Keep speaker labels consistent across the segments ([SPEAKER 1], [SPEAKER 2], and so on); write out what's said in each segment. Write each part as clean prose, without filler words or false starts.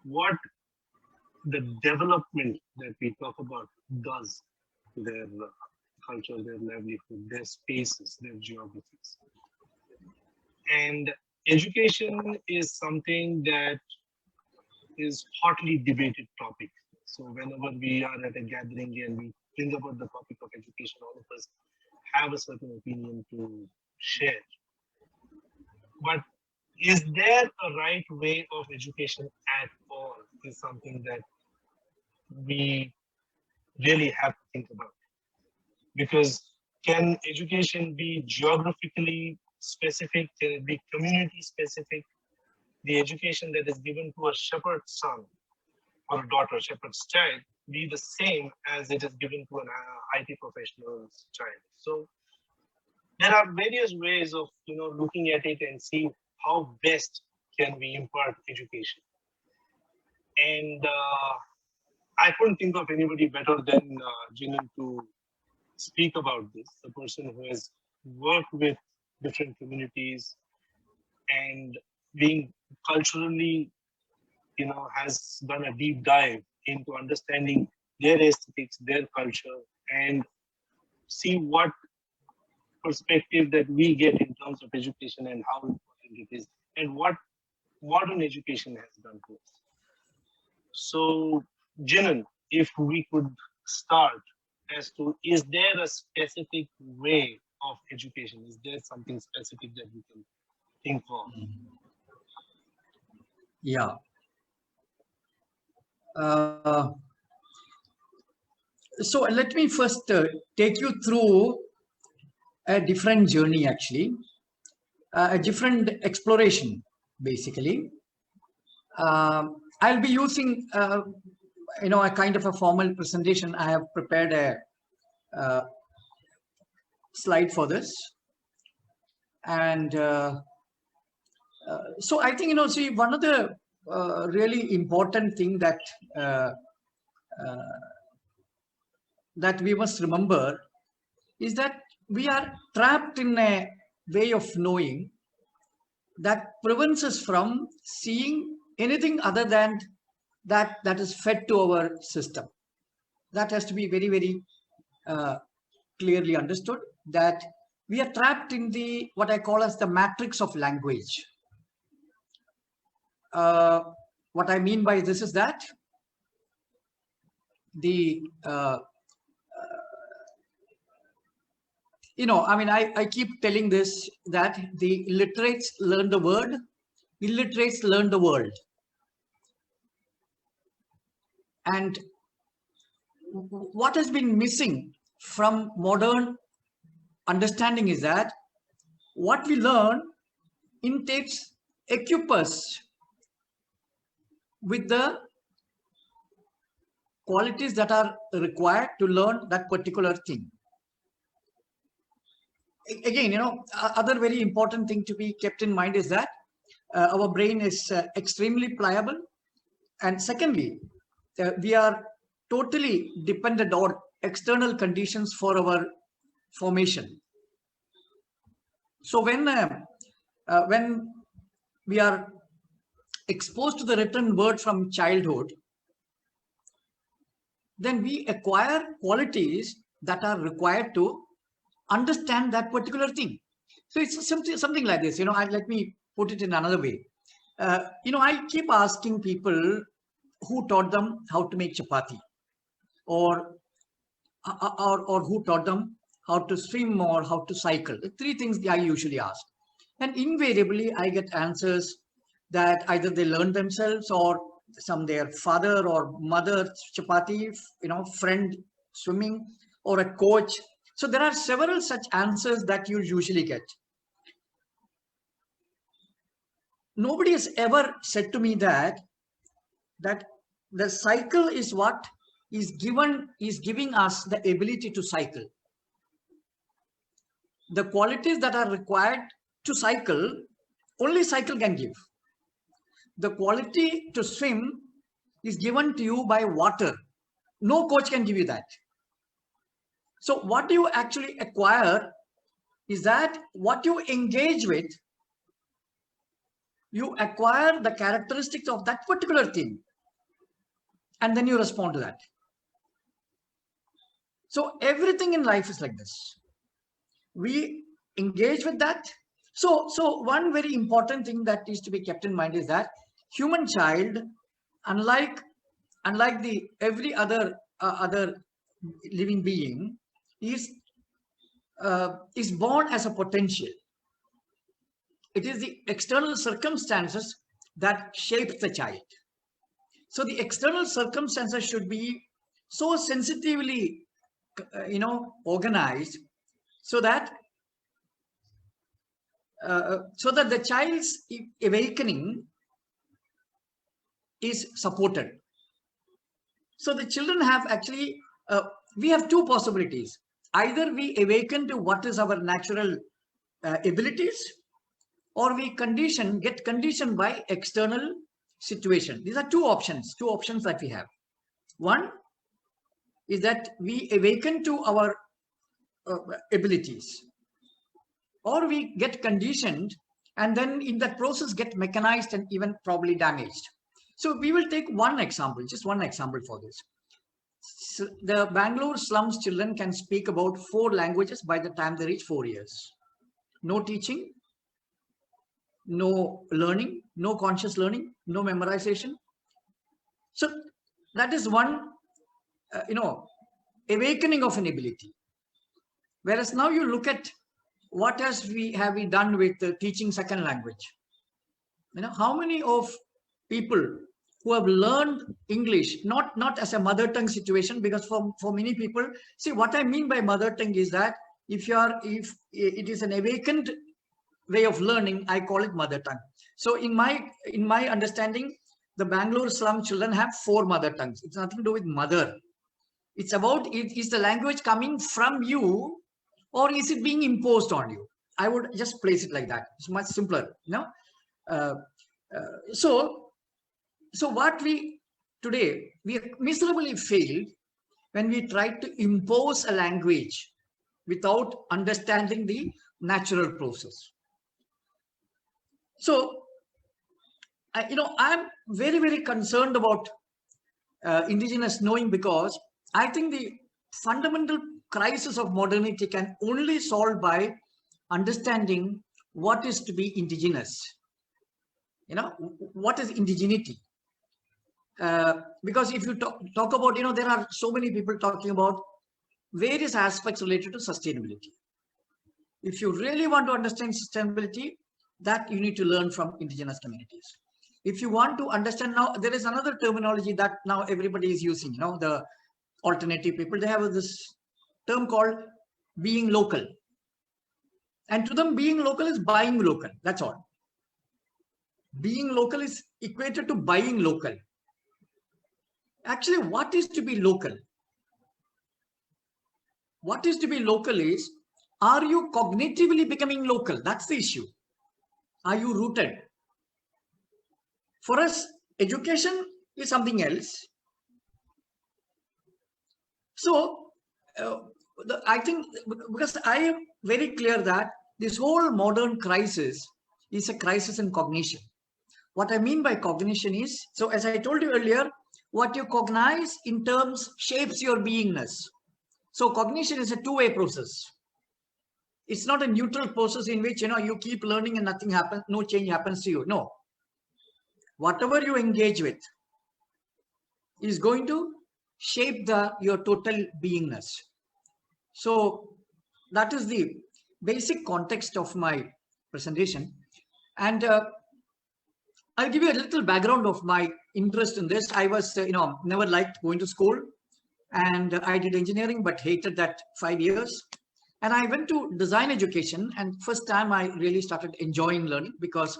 [SPEAKER 1] what the development that we talk about does to their culture, their livelihood, their spaces, their geographies. And education is something that is hotly debated topic. So whenever we are at a gathering and we think about the topic of education, all of us have a certain opinion to share. But is there a right way of education at all is something that we really have to think about. Because can education be geographically specific? Can it be community specific? The education that is given to a shepherd's son or a daughter, shepherd's child, be the same as it is given to an IT professional's child. So there are various ways of looking at it and seeing how best can we impart education. And I couldn't think of anybody better than Jinan to speak about this, a person who has worked with different communities and being culturally, has done a deep dive into understanding their aesthetics, their culture, and see what perspective that we get in terms of education and how important it is and what modern education has done to us. So, Jinan, if we could start as to, is there a specific way of education? Is there something specific that we can think of?
[SPEAKER 2] Yeah. So let me first take you through a different journey, actually, a different exploration, basically. I'll be using, a kind of a formal presentation. I have prepared a slide for this. And so I think, see, one of the really important thing that that we must remember is that we are trapped in a way of knowing that prevents us from seeing anything other than that is fed to our system. That has to be very, very clearly understood, that we are trapped in the what I call as the matrix of language. What I mean by this is that the I keep telling this, that the illiterates learn the word, illiterates learn the world. And what has been missing from modern understanding is that what we learn equips us with the qualities that are required to learn that particular thing. Again, other very important thing to be kept in mind is that our brain is extremely pliable. And secondly, we are totally dependent on external conditions for our formation. So when we are exposed to the written word from childhood, then we acquire qualities that are required to understand that particular thing. So it's something like this. Let me put it in another way. I keep asking people who taught them how to make chapati, or who taught them how to swim or how to cycle. The three things I usually ask, and invariably I get answers that either they learned themselves, or their father or mother chapati, friend swimming, or a coach. So there are several such answers that you usually get. Nobody has ever said to me that the cycle is what is giving us the ability to cycle. The qualities that are required to cycle, only cycle can give. The quality to swim is given to you by water. No coach can give you that. So what you actually acquire is that what you engage with, you acquire the characteristics of that particular thing. and then you respond to that. So everything in life is like this. We engage with that. So one very important thing that is to be kept in mind is that human child, unlike the every other living being, is born as a potential. It is the external circumstances that shape the child. So the external circumstances should be so sensitively, organized, so that the child's awakening is supported. So the children have actually, we have two possibilities. Either we awaken to what is our natural abilities, or we get conditioned by external situation. These are two options that we have. One is that we awaken to our abilities, or we get conditioned and then in that process get mechanized and even probably damaged. So we will take one example, just one example for this. So the Bangalore slums children can speak about 4 languages by the time they reach 4 years. No teaching, no learning, no conscious learning, no memorization. So that is one, awakening of an ability. Whereas now you look at what have we done with teaching second language. How many of people who have learned English, not as a mother tongue situation, because for many people, see, what I mean by mother tongue is that if it is an awakened way of learning, I call it mother tongue. So in my understanding, the Bangalore slum children have 4 mother tongues. It's nothing to do with mother. It's about, is the language coming from you, or is it being imposed on you? I would just place it like that. It's much simpler. So what we miserably failed when we tried to impose a language without understanding the natural process. So, I'm very, very concerned about indigenous knowing, because I think the fundamental crisis of modernity can only solve by understanding what is to be indigenous. What is indigeneity? Because if you talk about, there are so many people talking about various aspects related to sustainability. If you really want to understand sustainability, that you need to learn from indigenous communities. If you want to understand, now there is another terminology that now everybody is using, the alternative people, they have this term called being local. And to them, being local is buying local. That's all. Being local is equated to buying local. Actually, what is to be local? What is to be local is, are you cognitively becoming local? That's the issue. Are you rooted? For us, education is something else. So, I think, because I am very clear that this whole modern crisis is a crisis in cognition. What I mean by cognition is, so as I told you earlier, what you cognize in terms shapes your beingness. So cognition is a two-way process. It's not a neutral process in which, you keep learning and nothing happens, no change happens to you. No. Whatever you engage with is going to shape your total beingness. So that is the basic context of my presentation. And I'll give you a little background of my interest in this. I was, never liked going to school, and I did engineering, but hated that 5 years. And I went to design education, and first time I really started enjoying learning, because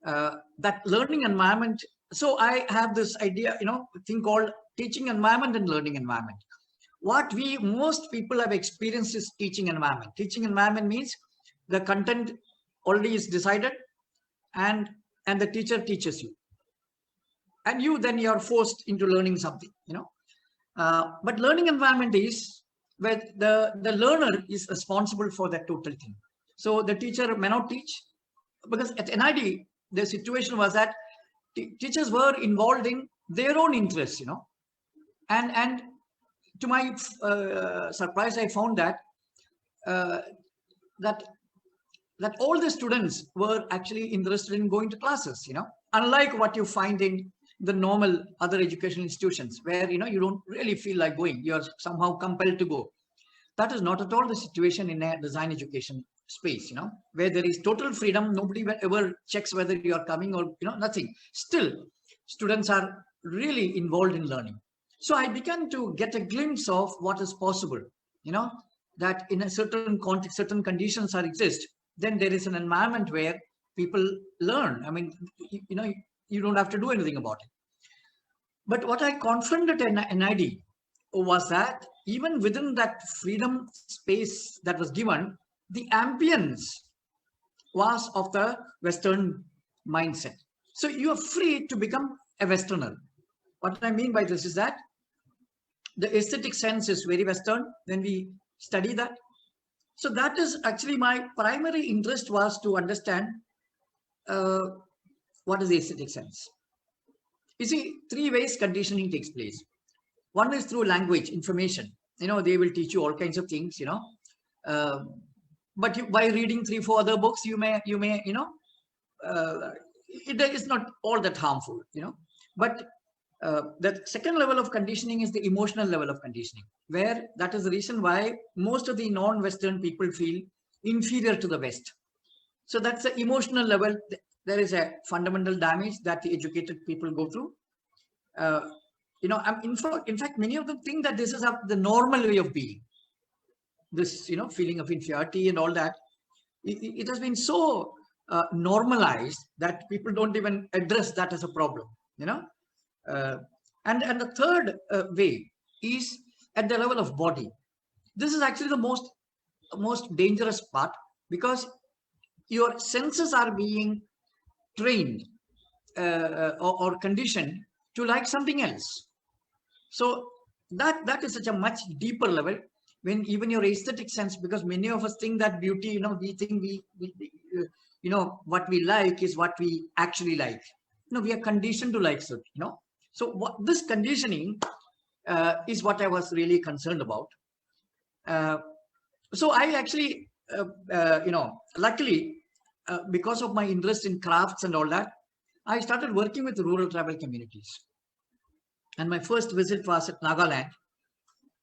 [SPEAKER 2] that learning environment. So I have this idea, thing called teaching environment and learning environment. What most people have experienced is teaching environment. Teaching environment means the content already is decided, and the teacher teaches you, and you're forced into learning something, but learning environment is where the learner is responsible for that total thing. So the teacher may not teach, because at NID the situation was that teachers were involved in their own interests, And to my surprise, I found that uh, that that all the students were actually interested in going to classes, unlike what you find in the normal other educational institutions where, you don't really feel like going. You're somehow compelled to go. That is not at all the situation in a design education space, where there is total freedom. Nobody ever checks whether you are coming or, nothing. Still, students are really involved in learning. So I began to get a glimpse of what is possible, that in a certain context, certain conditions are exist, then there is an environment where people learn. I mean, you don't have to do anything about it. But what I confronted in NID was that even within that freedom space that was given, the ambience was of the Western mindset. So you are free to become a Westerner. What I mean by this is that the aesthetic sense is very Western when we study that. So that is actually my primary interest, was to understand what is the aesthetic sense. You see, three ways conditioning takes place. One is through language, information. They will teach you all kinds of things, but by reading 3-4 other books, you may, it is not all that harmful, But the second level of conditioning is the emotional level of conditioning, where that is the reason why most of the non-Western people feel inferior to the West. So that's the emotional level. There is a fundamental damage that the educated people go through. In fact, many of them think that this is the normal way of being. This, feeling of inferiority and all that. It has been so normalized that people don't even address that as a problem, and the third way is at the level of body. This is actually the most dangerous part, because your senses are being trained or conditioned to like something else. So that is such a much deeper level, when even your aesthetic sense, because many of us think that beauty, we think we what we like is what we actually like. We are conditioned to like certain, So this conditioning is what I was really concerned about. So I actually, luckily, because of my interest in crafts and all that, I started working with rural tribal communities. And my first visit was at Nagaland.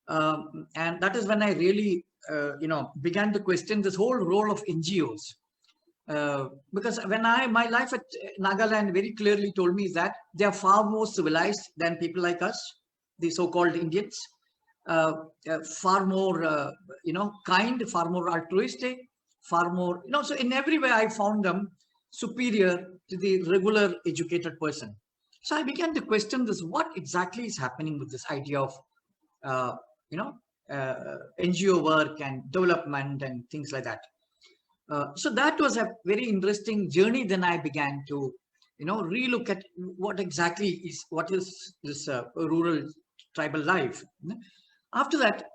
[SPEAKER 2] And that is when I really, began to question this whole role of NGOs. Because when my life at Nagaland very clearly told me that they are far more civilized than people like us, the so-called Indians, far more, kind, far more altruistic, far more, so in every way I found them superior to the regular educated person. So I began to question this, what exactly is happening with this idea of, NGO work and development and things like that. So that was a very interesting journey. Then I began to, relook at what is this rural tribal life. After that,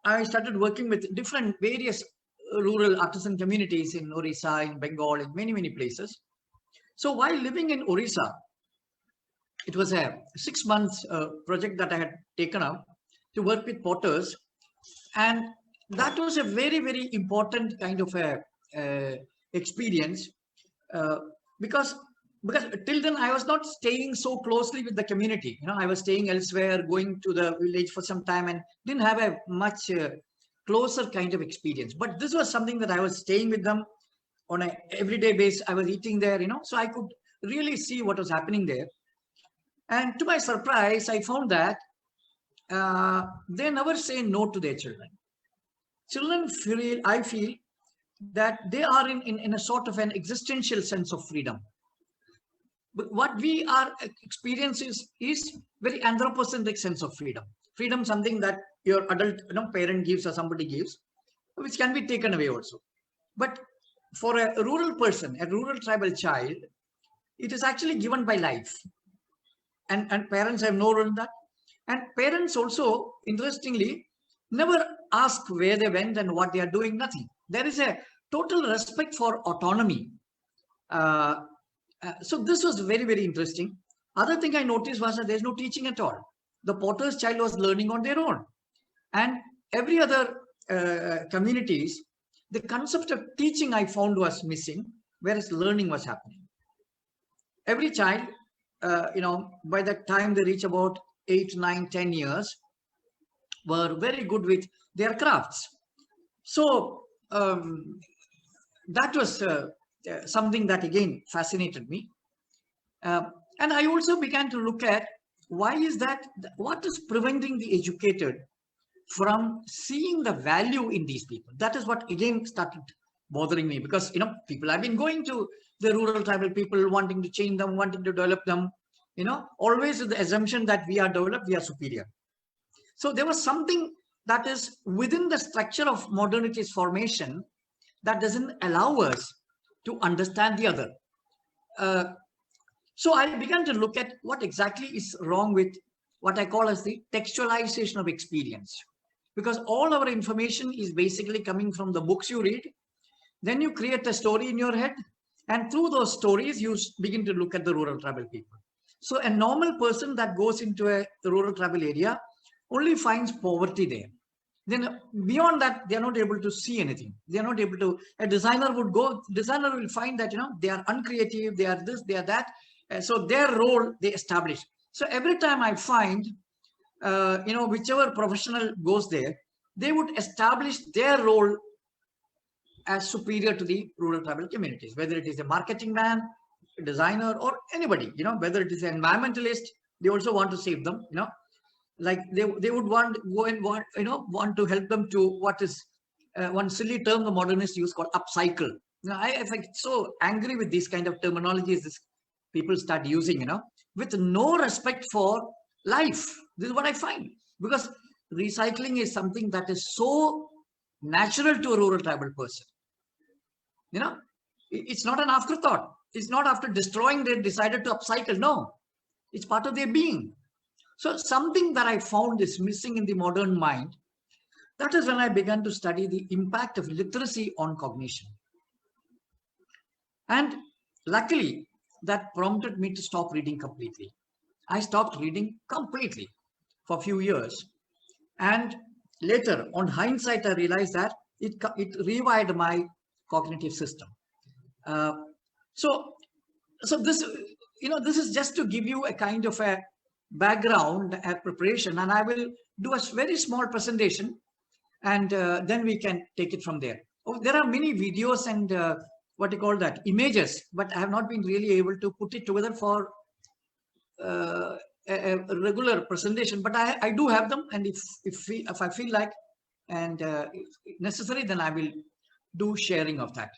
[SPEAKER 2] I started working with different various rural artisan communities in Orissa, in Bengal, in many, many places. So while living in Orissa, it was a 6 months project that I had taken up to work with potters. And that was a very, very important kind of a experience, because till then I was not staying so closely with the community. I was staying elsewhere, going to the village for some time, and didn't have a much closer kind of experience. But this was something that I was staying with them on an everyday basis. I was eating there, so I could really see what was happening there. And to my surprise, I found that they never say no to their children. Children feel, I feel, that they are in a sort of an existential sense of freedom. But what we are experiencing is very anthropocentric sense of freedom. Freedom, something that your adult parent gives or somebody gives, which can be taken away also. But for a rural person, a rural tribal child, it is actually given by life. And parents have no role in that. And parents also, interestingly, never ask where they went and what they are doing, nothing. There is a total respect for autonomy. So this was very, very interesting. Other thing I noticed was that there's no teaching at all. the potter's child was learning on their own. And every other communities, the concept of teaching I found was missing, whereas learning was happening. Every child, by the time they reach about 8, 9, 10 years, were very good with their crafts. So that was something that again fascinated me. And I also began to look at why is that, what is preventing the educated from seeing the value in these people. That is what again started bothering me, because people have been going to the rural tribal people, wanting to change them, wanting to develop them, always with the assumption that we are developed, we are superior. So there was something that is within the structure of modernity's formation that doesn't allow us to understand the other. So I began to look at what exactly is wrong with what I call as the textualization of experience. Because all our information is basically coming from the books you read. Then you create a story in your head. And through those stories, you begin to look at the rural tribal people. So a normal person that goes into a rural tribal area only finds poverty there. Then beyond that, they are not able to see anything. They are not able to, a designer will find that, they are uncreative, they are this, they are that. So their role, they establish. So every time I find, whichever professional goes there, they would establish their role as superior to the rural tribal communities, whether it is a marketing man, a designer, or anybody, whether it is an environmentalist, they also want to save them, like they would want to help them to what is one silly term the modernists use called upcycle. I find so angry with these kind of terminologies this people start using, with no respect for life. This is what I find, because recycling is something that is so natural to a rural tribal person. It's not an afterthought. It's not after destroying they decided to upcycle. No, it's part of their being. So something that I found is missing in the modern mind. That is when I began to study the impact of literacy on cognition. And luckily, that prompted me to stop reading completely. I stopped reading completely for a few years. And later, on hindsight, I realized that it rewired my cognitive system. So this, this is just to give you a kind of a background, a preparation, and I will do a very small presentation, and then we can take it from there. There are many videos and what you call that, images, but I have not been really able to put it together for a regular presentation, but I do have them, and if I feel like and necessary, then I will do sharing of that.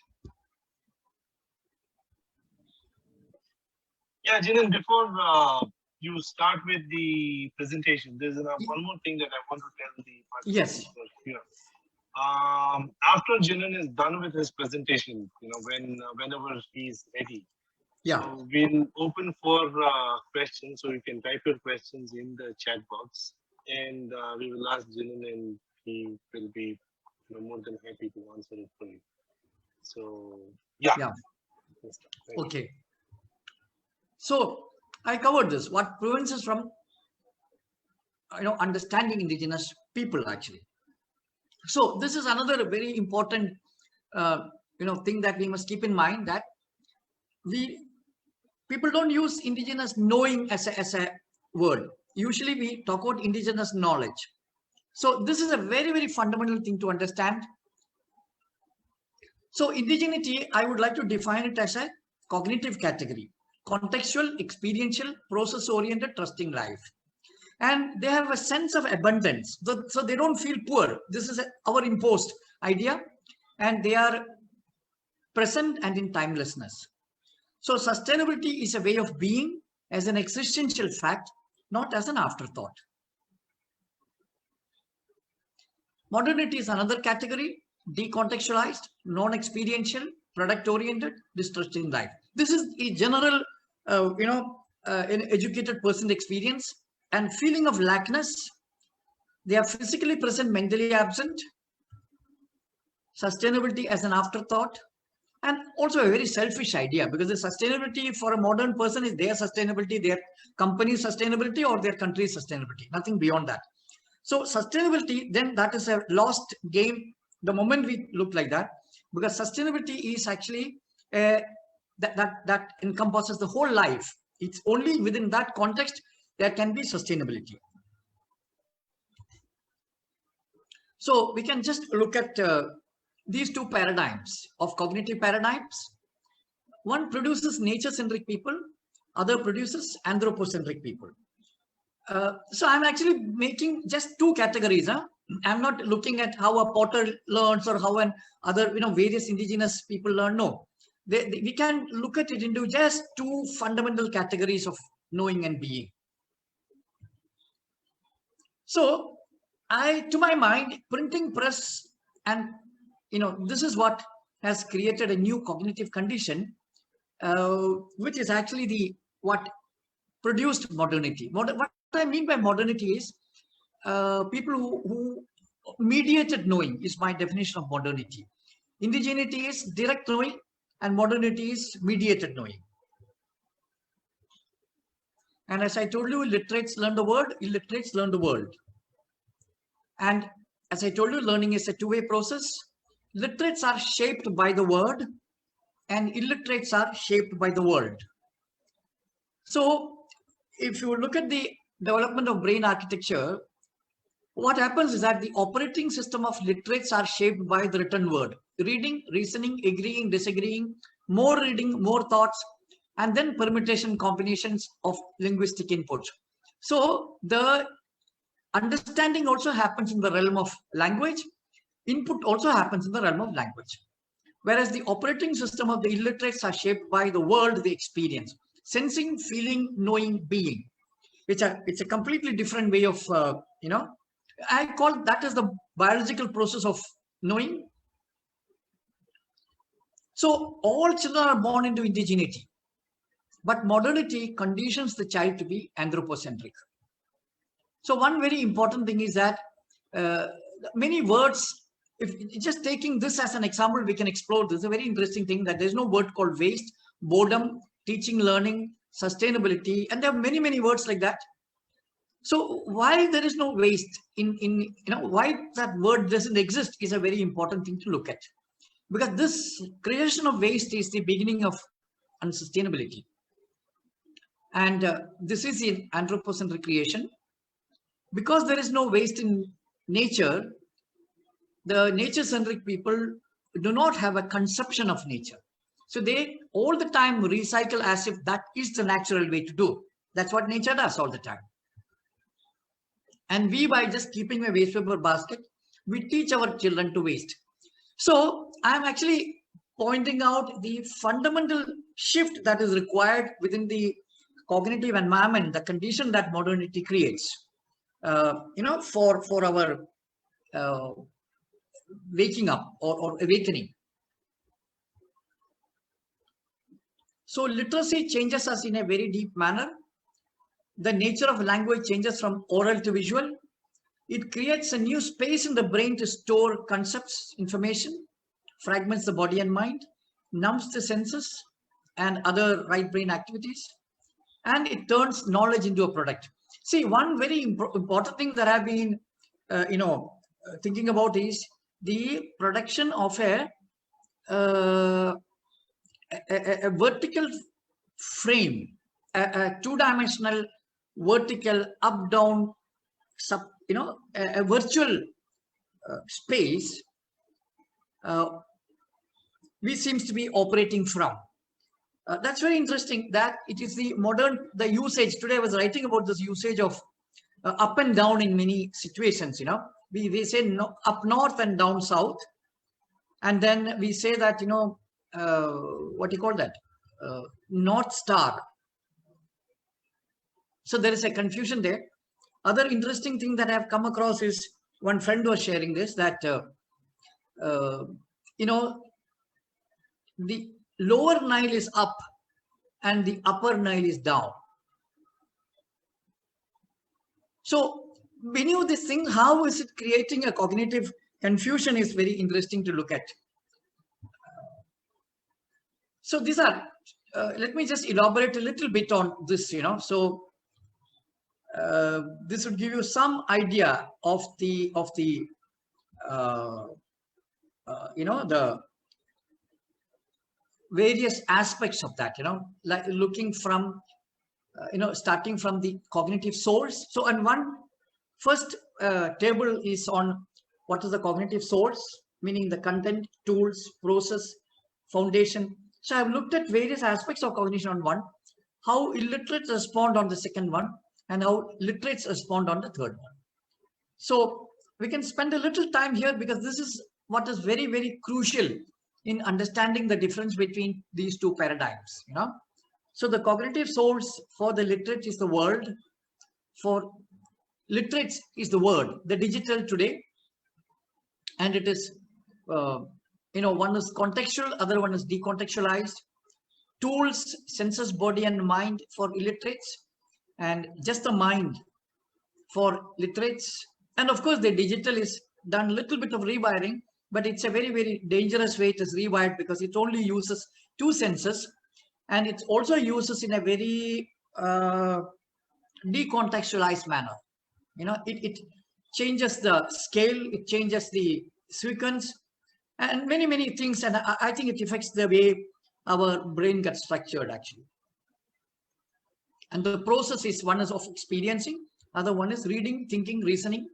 [SPEAKER 1] Yeah, Jinan, before you start with the presentation, there's one more thing that I want to tell the participants here. After Jinan is done with his presentation, whenever he's ready, so we'll open for questions. So you can type your questions in the chat box, and we will ask Jinan, and he will be more than happy to answer it for you. So yeah.
[SPEAKER 2] Okay. So I covered this. What prevents us from, understanding indigenous people actually. So this is another very important, thing that we must keep in mind, that people don't use indigenous knowing as a word. Usually we talk about indigenous knowledge. So this is a very, very fundamental thing to understand. So indigeneity, I would like to define it as a cognitive category. Contextual, experiential, process-oriented, trusting life. And they have a sense of abundance. So they don't feel poor. This is our imposed idea. And they are present and in timelessness. So sustainability is a way of being as an existential fact, not as an afterthought. Modernity is another category, decontextualized, non-experiential, product-oriented, distrusting life. This is a general, an educated person experience, and feeling of lackness. They are physically present, mentally absent. Sustainability as an afterthought. and also a very selfish idea, because the sustainability for a modern person is their sustainability, their company's sustainability, or their country's sustainability, nothing beyond that. So sustainability, then, that is a lost game the moment we look like that, because sustainability is actually that encompasses the whole life. It's only within that context there can be sustainability. So we can just look at these two paradigms of cognitive paradigms. One produces nature-centric people, other produces anthropocentric people. So I'm actually making just two categories. I'm not looking at how a potter learns or how an other, various indigenous people learn. No, we can look at it into just two fundamental categories of knowing and being. So to my mind, printing press, and this is what has created a new cognitive condition, which is actually what produced modernity. What I mean by modernity is people who mediated knowing is my definition of modernity. Indigeneity is direct knowing, and modernity is mediated knowing. And as I told you, illiterates learn the word, illiterates learn the world. And as I told you, learning is a two-way process. Literates are shaped by the word, and illiterates are shaped by the world. So if you look at the development of brain architecture, what happens is that the operating system of literates are shaped by the written word. Reading, reasoning, agreeing, disagreeing, more reading, more thoughts, and then permutation combinations of linguistic inputs. So the understanding also happens in the realm of language. Input also happens in the realm of language. Whereas the operating system of the illiterates are shaped by the world they experience. Sensing, feeling, knowing, being. It's a completely different way of, I call that as the biological process of knowing. So all children are born into indigeneity, but modernity conditions the child to be anthropocentric. So one very important thing is that many words, if just taking this as an example, we can explore this. A very interesting thing that there's no word called waste, boredom, teaching, learning, sustainability, and there are many, many words like that. So why there is no waste why that word doesn't exist is a very important thing to look at, because this creation of waste is the beginning of unsustainability. And this is in anthropocentric creation. Because there is no waste in nature, the nature-centric people do not have a conception of nature. So they all the time recycle as if that is the natural way to do. That's what nature does all the time. And we, by just keeping a waste paper basket, we teach our children to waste. So I'm actually pointing out the fundamental shift that is required within the cognitive environment, the condition that modernity creates, for our waking up or awakening. So literacy changes us in a very deep manner. The nature of language changes from oral to visual. It creates a new space in the brain to store concepts, information, fragments the body and mind, numbs the senses and other right brain activities, and it turns knowledge into a product. See, one very important thing that I've been, thinking about is the production of a vertical frame, a two-dimensional vertical up-down, a virtual space we seems to be operating from. That's very interesting that it is the usage. Today I was writing about this usage of up and down in many situations. We say no, up north and down south. And then we say that, what do you call that? North star. So there is a confusion there. Other interesting thing that I have come across is one friend was sharing this, that, the lower Nile is up and the upper Nile is down. So many of these things, how is it creating a cognitive confusion is very interesting to look at. So these are, let me just elaborate a little bit on this, So this would give you some idea of the uh, the various aspects of that, like looking from, starting from the cognitive source. So, and one first table is on what is the cognitive source, meaning the content, tools, process, foundation. So I've looked at various aspects of cognition on one, how illiterates respond on the second one, and how literates respond on the third one. So we can spend a little time here because this is what is very, very crucial in understanding the difference between these two paradigms, So the cognitive source for the literate is the world, for literates is the word, the digital today, and it is, one is contextual, other one is decontextualized. Tools, senses, body, and mind for illiterates, and just the mind for literates. And of course, the digital is done a little bit of rewiring, but it's a very, very dangerous way it is rewired because it only uses two senses, and it also uses in a very decontextualized manner. It changes the scale, it changes the sequence, and many, many things. And I think it affects the way our brain gets structured, actually. And the process is, one is of experiencing, other one is reading, thinking, reasoning.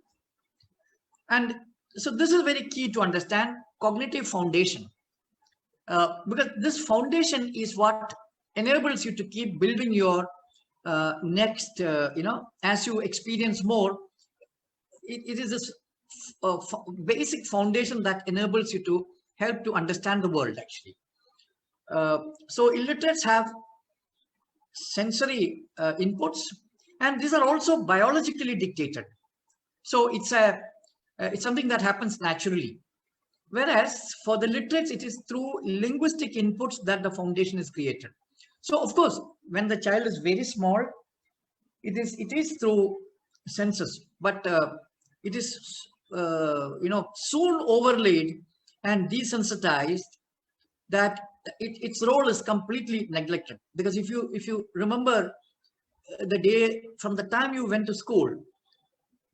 [SPEAKER 2] And so this is very key to understand cognitive foundation, because this foundation is what enables you to keep building your next, as you experience more, it is this basic foundation that enables you to help to understand the world, actually. So illiterates have sensory inputs, and these are also biologically dictated. So it's something that happens naturally. Whereas for the literates, it is through linguistic inputs that the foundation is created. So of course, when the child is very small, it is through senses, but it is soon overlaid and desensitized that its role is completely neglected. Because if you remember the day from the time you went to school,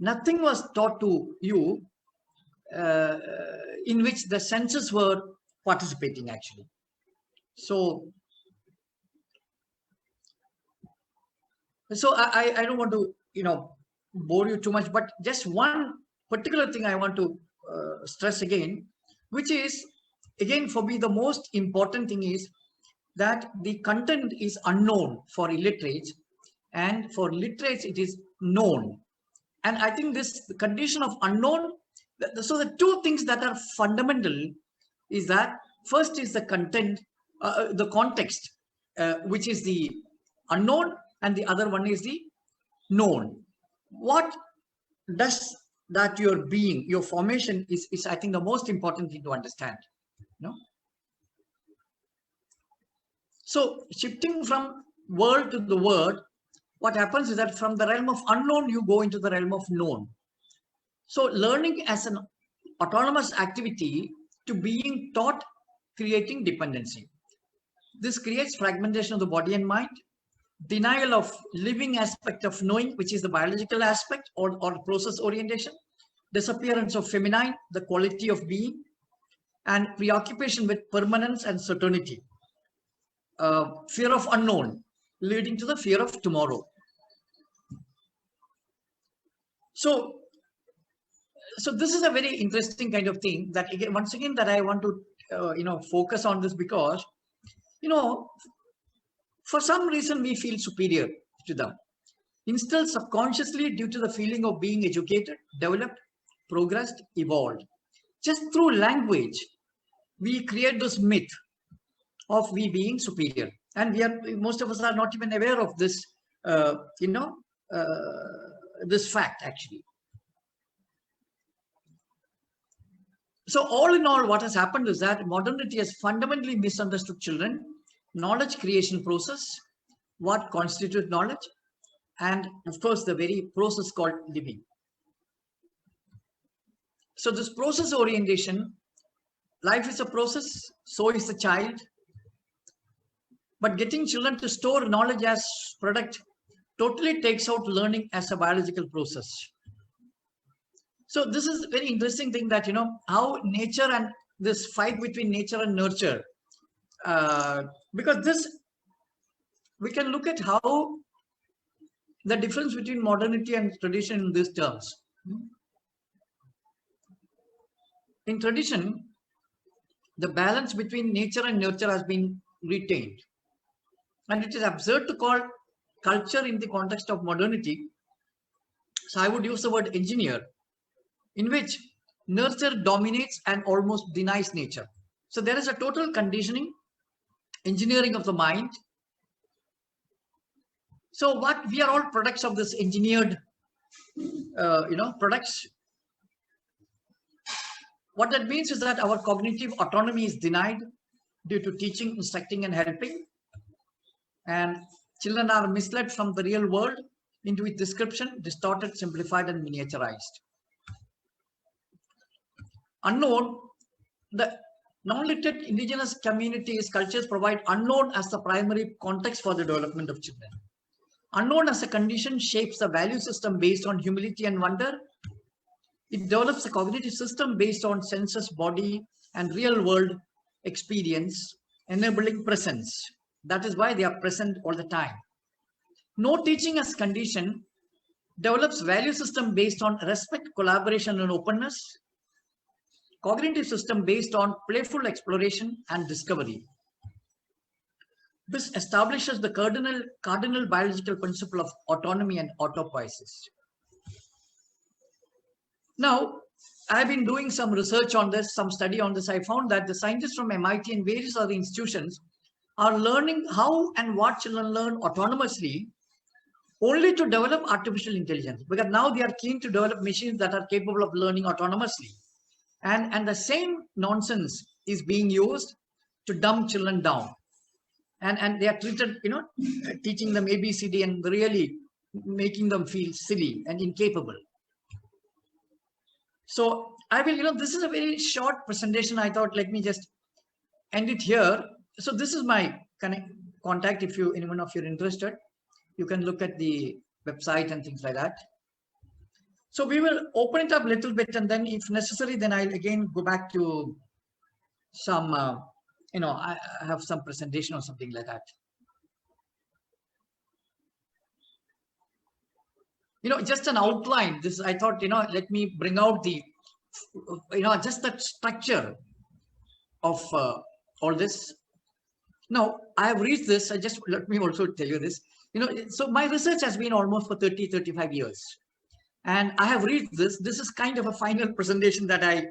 [SPEAKER 2] nothing was taught to you in which the senses were participating, actually. So I don't want to bore you too much, but just one particular thing I want to stress again, which is, again, for me the most important thing is that the content is unknown for illiterates, and for literates it is known. And I think this condition of unknown, so the two things that are fundamental is that first is the content, the context, which is the unknown, and the other one is the known. What does that your being, your formation is I think the most important thing to understand. So shifting from world to the word, what happens is that from the realm of unknown, you go into the realm of known. So learning as an autonomous activity to being taught, creating dependency. This creates fragmentation of the body and mind, denial of living aspect of knowing, which is the biological aspect or process orientation, disappearance of feminine, the quality of being, and preoccupation with permanence and certainty. Fear of unknown, leading to the fear of tomorrow. So this is a very interesting kind of thing that, again, once again, that I want to focus on this because for some reason we feel superior to them, instilled subconsciously due to the feeling of being educated, developed, progressed, evolved. Just through language, we create this myth of we being superior, and most of us are not even aware of this, this fact, actually. So all in all, what has happened is that modernity has fundamentally misunderstood children, knowledge creation process, what constitutes knowledge, and of course the very process called living. So this process orientation, life is a process, so is the child. But getting children to store knowledge as product totally takes out learning as a biological process. So this is a very interesting thing that, how nature and this fight between nature and nurture, because this, we can look at how the difference between modernity and tradition in these terms. In tradition, the balance between nature and nurture has been retained. And it is absurd to call culture in the context of modernity. So I would use the word engineer, in which nurture dominates and almost denies nature. So there is a total conditioning, engineering of the mind. So what we are all products of this engineered, products. What that means is that our cognitive autonomy is denied due to teaching, instructing, and helping. And children are misled from the real world into its description, distorted, simplified, and miniaturized. Unknown, the non-literate indigenous communities, cultures provide unknown as the primary context for the development of children. Unknown as a condition shapes the value system based on humility and wonder. It develops a cognitive system based on senses, body, and real world experience, enabling presence. That is why they are present all the time. No teaching as condition develops value system based on respect, collaboration, and openness. Cognitive system based on playful exploration and discovery. This establishes the cardinal biological principle of autonomy and autopoiesis. Now, I've been doing some research on this, some study on this. I found that the scientists from MIT and various other institutions are learning how and what children learn autonomously only to develop artificial intelligence, because now they are keen to develop machines that are capable of learning autonomously. And the same nonsense is being used to dumb children down. And they are treated, teaching them ABCD and really making them feel silly and incapable. So I will, this is a very short presentation. I thought, let me just end it here. So this is my contact. If anyone of you are interested, you can look at the website and things like that. So we will open it up a little bit, and then if necessary, then I'll again go back to some, I have some presentation or something like that. Just an outline. This, I thought, let me bring out the, just the structure of all this. Now, I have reached this. Let me also tell you this. So my research has been almost for 30, 35 years. And I have reached this. This is kind of a final presentation that I,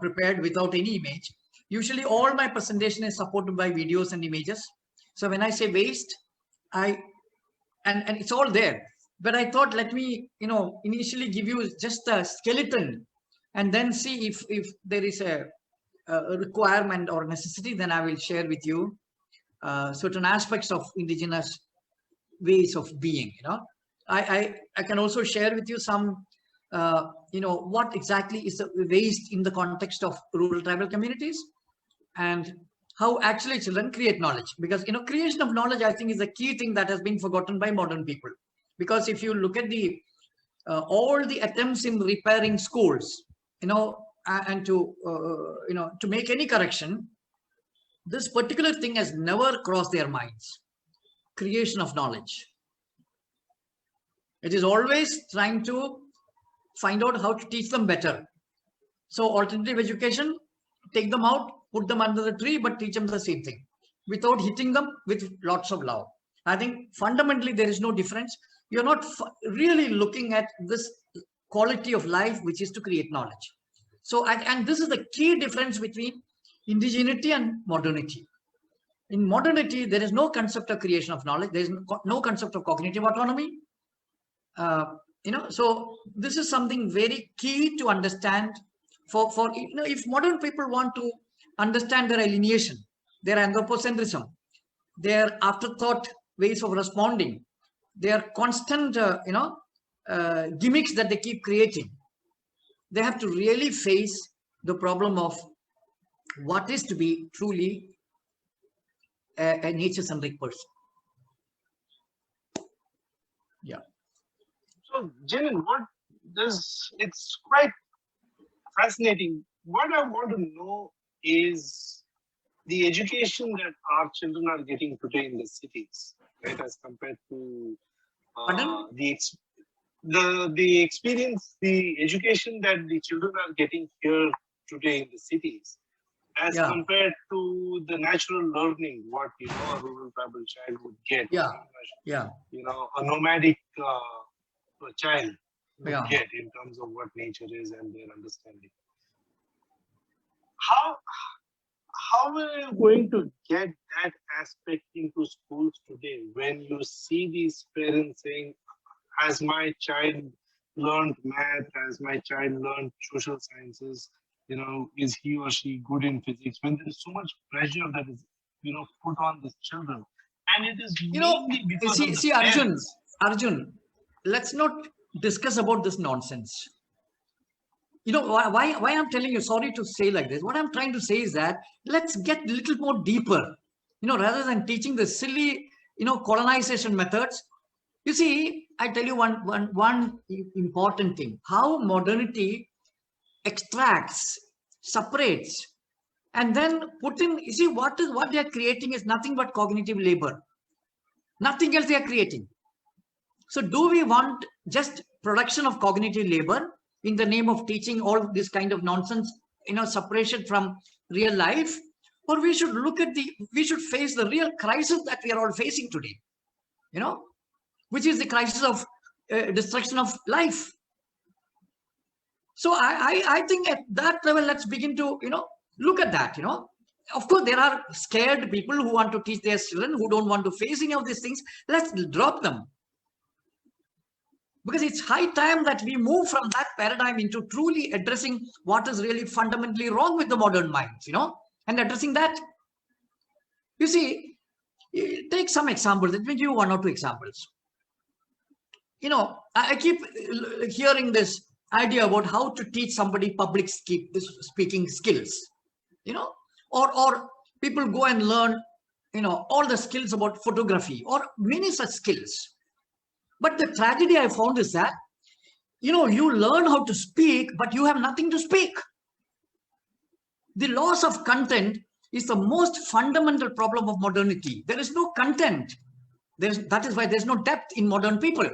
[SPEAKER 2] prepared without any image. Usually all my presentation is supported by videos and images. So when I say waste, and it's all there. But I thought, let me, initially give you just a skeleton and then see if there is a requirement or necessity, then I will share with you certain aspects of indigenous ways of being. I can also share with you some, what exactly is the waste in the context of rural tribal communities, and how actually children create knowledge. Because, creation of knowledge, I think, is the key thing that has been forgotten by modern people. Because if you look at the all the attempts in repairing schools, and to make any correction, this particular thing has never crossed their minds. Creation of knowledge. It is always trying to find out how to teach them better. So alternative education, take them out, put them under the tree, but teach them the same thing without hitting them with lots of love. I think fundamentally there is no difference. You're not really looking at this quality of life, which is to create knowledge. So, and this is the key difference between indigeneity and modernity. In modernity, there is no concept of creation of knowledge. There is no concept of cognitive autonomy. So this is something very key to understand for if modern people want to understand their alienation, their anthropocentrism, their afterthought ways of responding, their constant gimmicks that they keep creating. They have to really face the problem of what is to be truly a nature-centric person. Yeah.
[SPEAKER 1] So, Jen, it's quite fascinating. What I want to know is the education that our children are getting today in the cities, right, as compared to
[SPEAKER 2] Pardon?
[SPEAKER 1] the experience, the education that the children are getting here today in the cities, as
[SPEAKER 2] Yeah.
[SPEAKER 1] compared to the natural learning, what a rural tribal child would get,
[SPEAKER 2] Yeah. Yeah.
[SPEAKER 1] a nomadic child would
[SPEAKER 2] Yeah.
[SPEAKER 1] get in terms of what nature is and their understanding. How how are you going to get that aspect into schools today when you see these parents saying, as my child learned math, as my child learned social sciences, is he or she good in physics? When there is so much pressure that is, put on these children, and it is mainly because of the
[SPEAKER 2] see,
[SPEAKER 1] parents.
[SPEAKER 2] Arjun, let's not discuss about this nonsense. Why I'm telling you, sorry to say like this. What I'm trying to say is that let's get a little more deeper, rather than teaching the silly, colonization methods. You see, I tell you one important thing: how modernity extracts, separates, and then put in. You see, what they are creating is nothing but cognitive labor. Nothing else they are creating. So, do we want just production of cognitive labor in the name of teaching all this kind of nonsense, separation from real life? Or we should we should face the real crisis that we are all facing today, which is the crisis of destruction of life. So I think at that level, let's begin to, look at that, Of course, there are scared people who want to teach their children, who don't want to face any of these things. Let's drop them. Because it's high time that we move from that paradigm into truly addressing what is really fundamentally wrong with the modern minds, and addressing that. You see, take some examples. Let me give you one or two examples. I keep hearing this idea about how to teach somebody public speaking skills, or people go and learn, all the skills about photography or many such skills. But the tragedy I found is that, you learn how to speak, but you have nothing to speak. The loss of content is the most fundamental problem of modernity. There is no content. That is why there's no depth in modern people.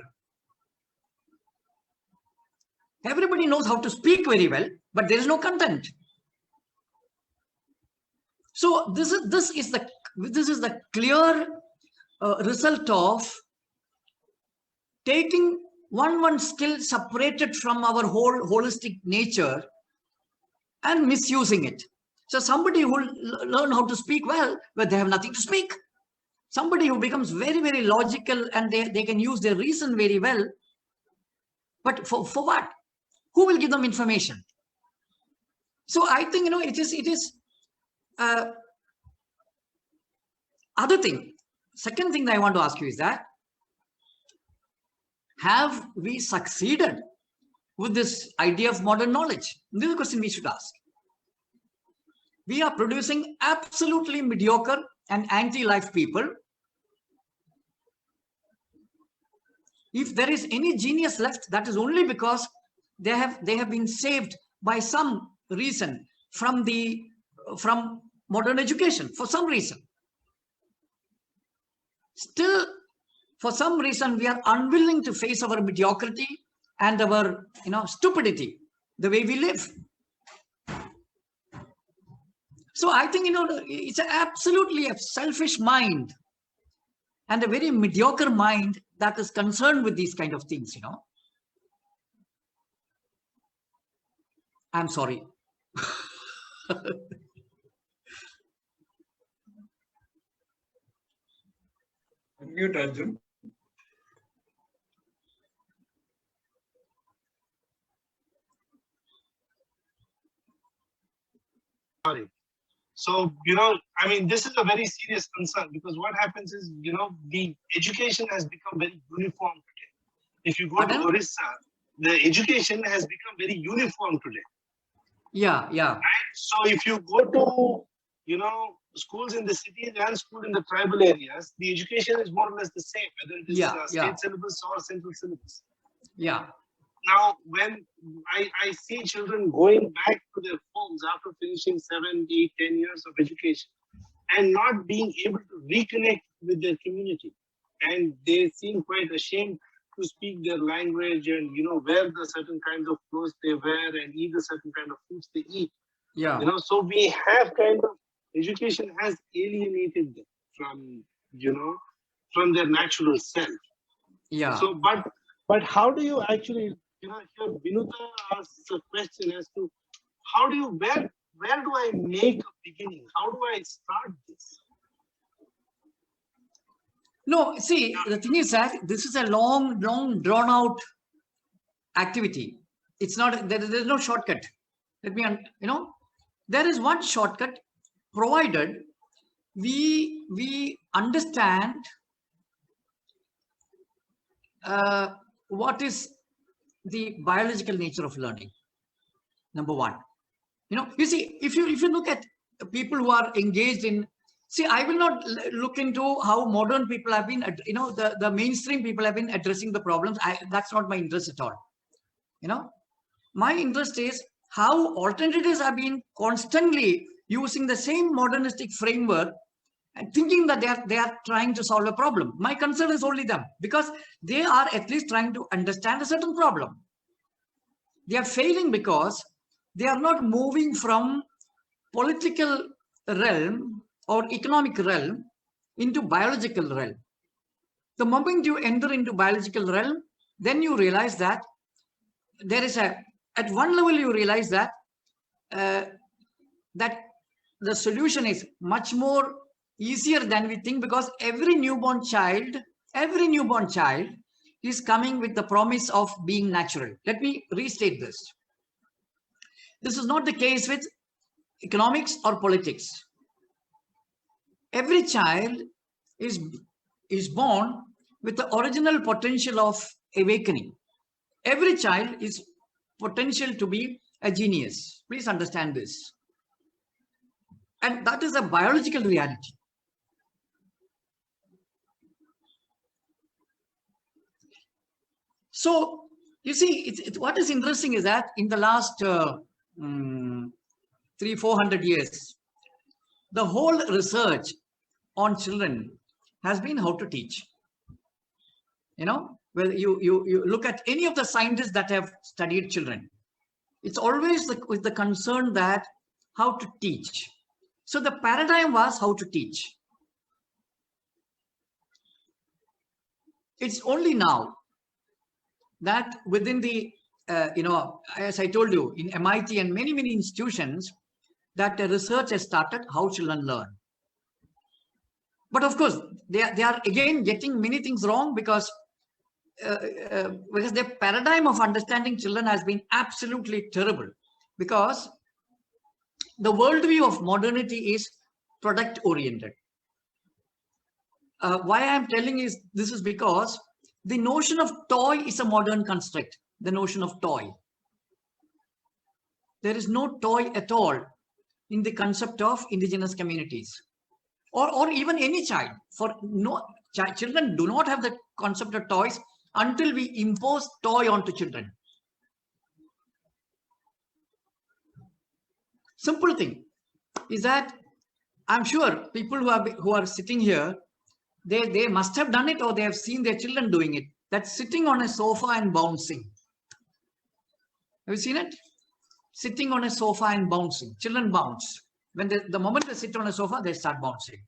[SPEAKER 2] Everybody knows how to speak very well, but there is no content. So this is the clear result of taking one skill separated from our whole holistic nature and misusing it. So somebody who learn how to speak well, but they have nothing to speak. Somebody who becomes very, very logical and they can use their reason very well. But for what? Who will give them information? So I think, it is other thing. Second thing that I want to ask you is that, have we succeeded with this idea of modern knowledge? This is a question we should ask. We are producing absolutely mediocre and anti-life people. If there is any genius left, that is only because they have been saved by some reason from modern education, for some reason. Still, for some reason, we are unwilling to face our mediocrity and our, stupidity, the way we live. So I think, it's absolutely a selfish mind and a very mediocre mind that is concerned with these kind of things, I'm sorry.
[SPEAKER 3] Unmute, Arjun.
[SPEAKER 1] Sorry. So, this is a very serious concern, because what happens is, the education has become very uniform today. If you go to Orissa, the education has become very uniform today.
[SPEAKER 2] Yeah.
[SPEAKER 1] Right? So if you go to, schools in the cities and school in the tribal areas, the education is more or less the same, whether it is state syllabus or central syllabus.
[SPEAKER 2] Yeah.
[SPEAKER 1] Now, when I see children going back to their homes after finishing 7, 8, 10 years of education and not being able to reconnect with their community, and they seem quite ashamed to speak their language and wear the certain kinds of clothes they wear and eat the certain kind of foods they eat.
[SPEAKER 2] Yeah.
[SPEAKER 1] So we have kind of education has alienated them from from their natural self.
[SPEAKER 2] Yeah.
[SPEAKER 1] So, but how do you actually, here Vinuta asks a question as to how do you, where do I make a beginning? How do I start this?
[SPEAKER 2] No, see, the thing is that this is a long drawn out activity. It's not, there's no shortcut. Let me, there is one shortcut, provided we understand what is the biological nature of learning. Number one, you see, if you look at people who are engaged in, see, I will not look into how modern people have been, the mainstream people have been addressing the problems. That's not my interest at all. My interest is how alternatives have been constantly using the same modernistic framework and thinking that they are trying to solve a problem. My concern is only them, because they are at least trying to understand a certain problem. They are failing because they are not moving from political realm or economic realm into biological realm. The moment you enter into biological realm, then you realize that there is at one level you realize that that the solution is much more easier than we think, because every newborn child is coming with the promise of being natural. Let me restate this. This is not the case with economics or politics. Every child is born with the original potential of awakening. Every child is potential to be a genius. Please understand this. And that is a biological reality. So, you see, what is interesting is that in the last 300-400 years, the whole research on children has been how to teach. Well, you look at any of the scientists that have studied children, it's always with the concern that how to teach. So the paradigm was how to teach. It's only now that within the, as I told you, in MIT and many institutions, that the research has started how children learn. But of course, they are again getting many things wrong, because their paradigm of understanding children has been absolutely terrible, because the worldview of modernity is product oriented. Why I'm telling is this is because the notion of toy is a modern construct. The notion of toy. There is no toy at all in the concept of indigenous communities, or even any child. For no children do not have the concept of toys until we impose toy onto children. Simple thing is that I'm sure people who are sitting here, they must have done it, or they have seen their children doing it. That's sitting on a sofa and bouncing. Have you seen it? Sitting on a sofa and bouncing. Children bounce. When the moment they sit on a sofa, they start bouncing.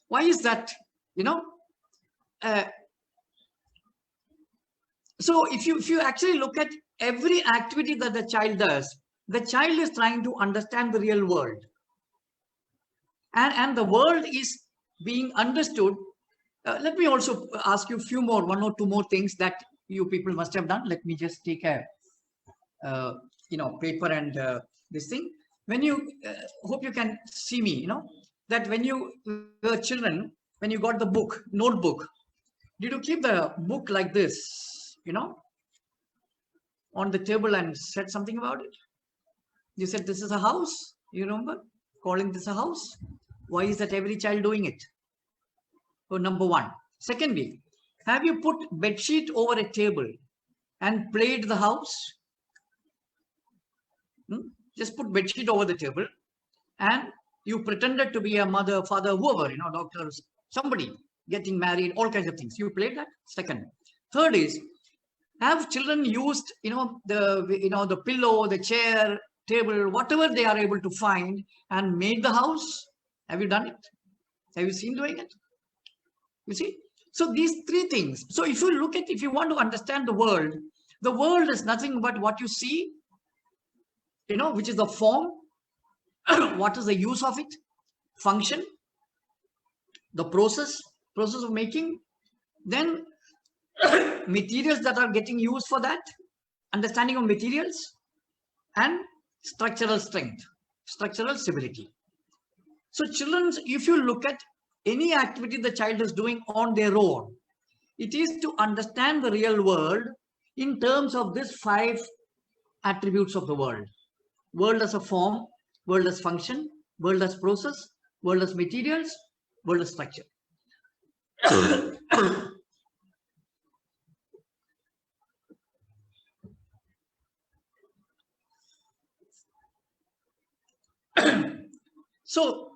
[SPEAKER 2] Why is that? So if you actually look at every activity that the child does, the child is trying to understand the real world. And the world is being understood. Let me also ask you one or two more things that you people must have done. Let me just take a paper and this thing. When you hope you can see me, that when you were children, when you got the notebook, did you keep the book like this, on the table and said something about it? You said this is a house, You remember calling this a house? Why is that every child doing it? So number one. Secondly, have you put bedsheet over a table and played the house? Just put bedsheet over the table and you pretended to be a mother, father, whoever, doctors, somebody getting married, all kinds of things. You played that. Second. Third is, have children used, the pillow, the chair, table, whatever they are able to find and made the house? Have you done it? Have you seen doing it? You see? So these three things. So if you want to understand the world is nothing but what you see, which is the form, what is the use of it, function, the process of making, then materials that are getting used for that, understanding of materials, and structural strength, structural stability. So children, if you look at any activity the child is doing on their own, it is to understand the real world in terms of these 5 attributes of the world. World as a form, world as function, world as process, world as materials, world as structure. So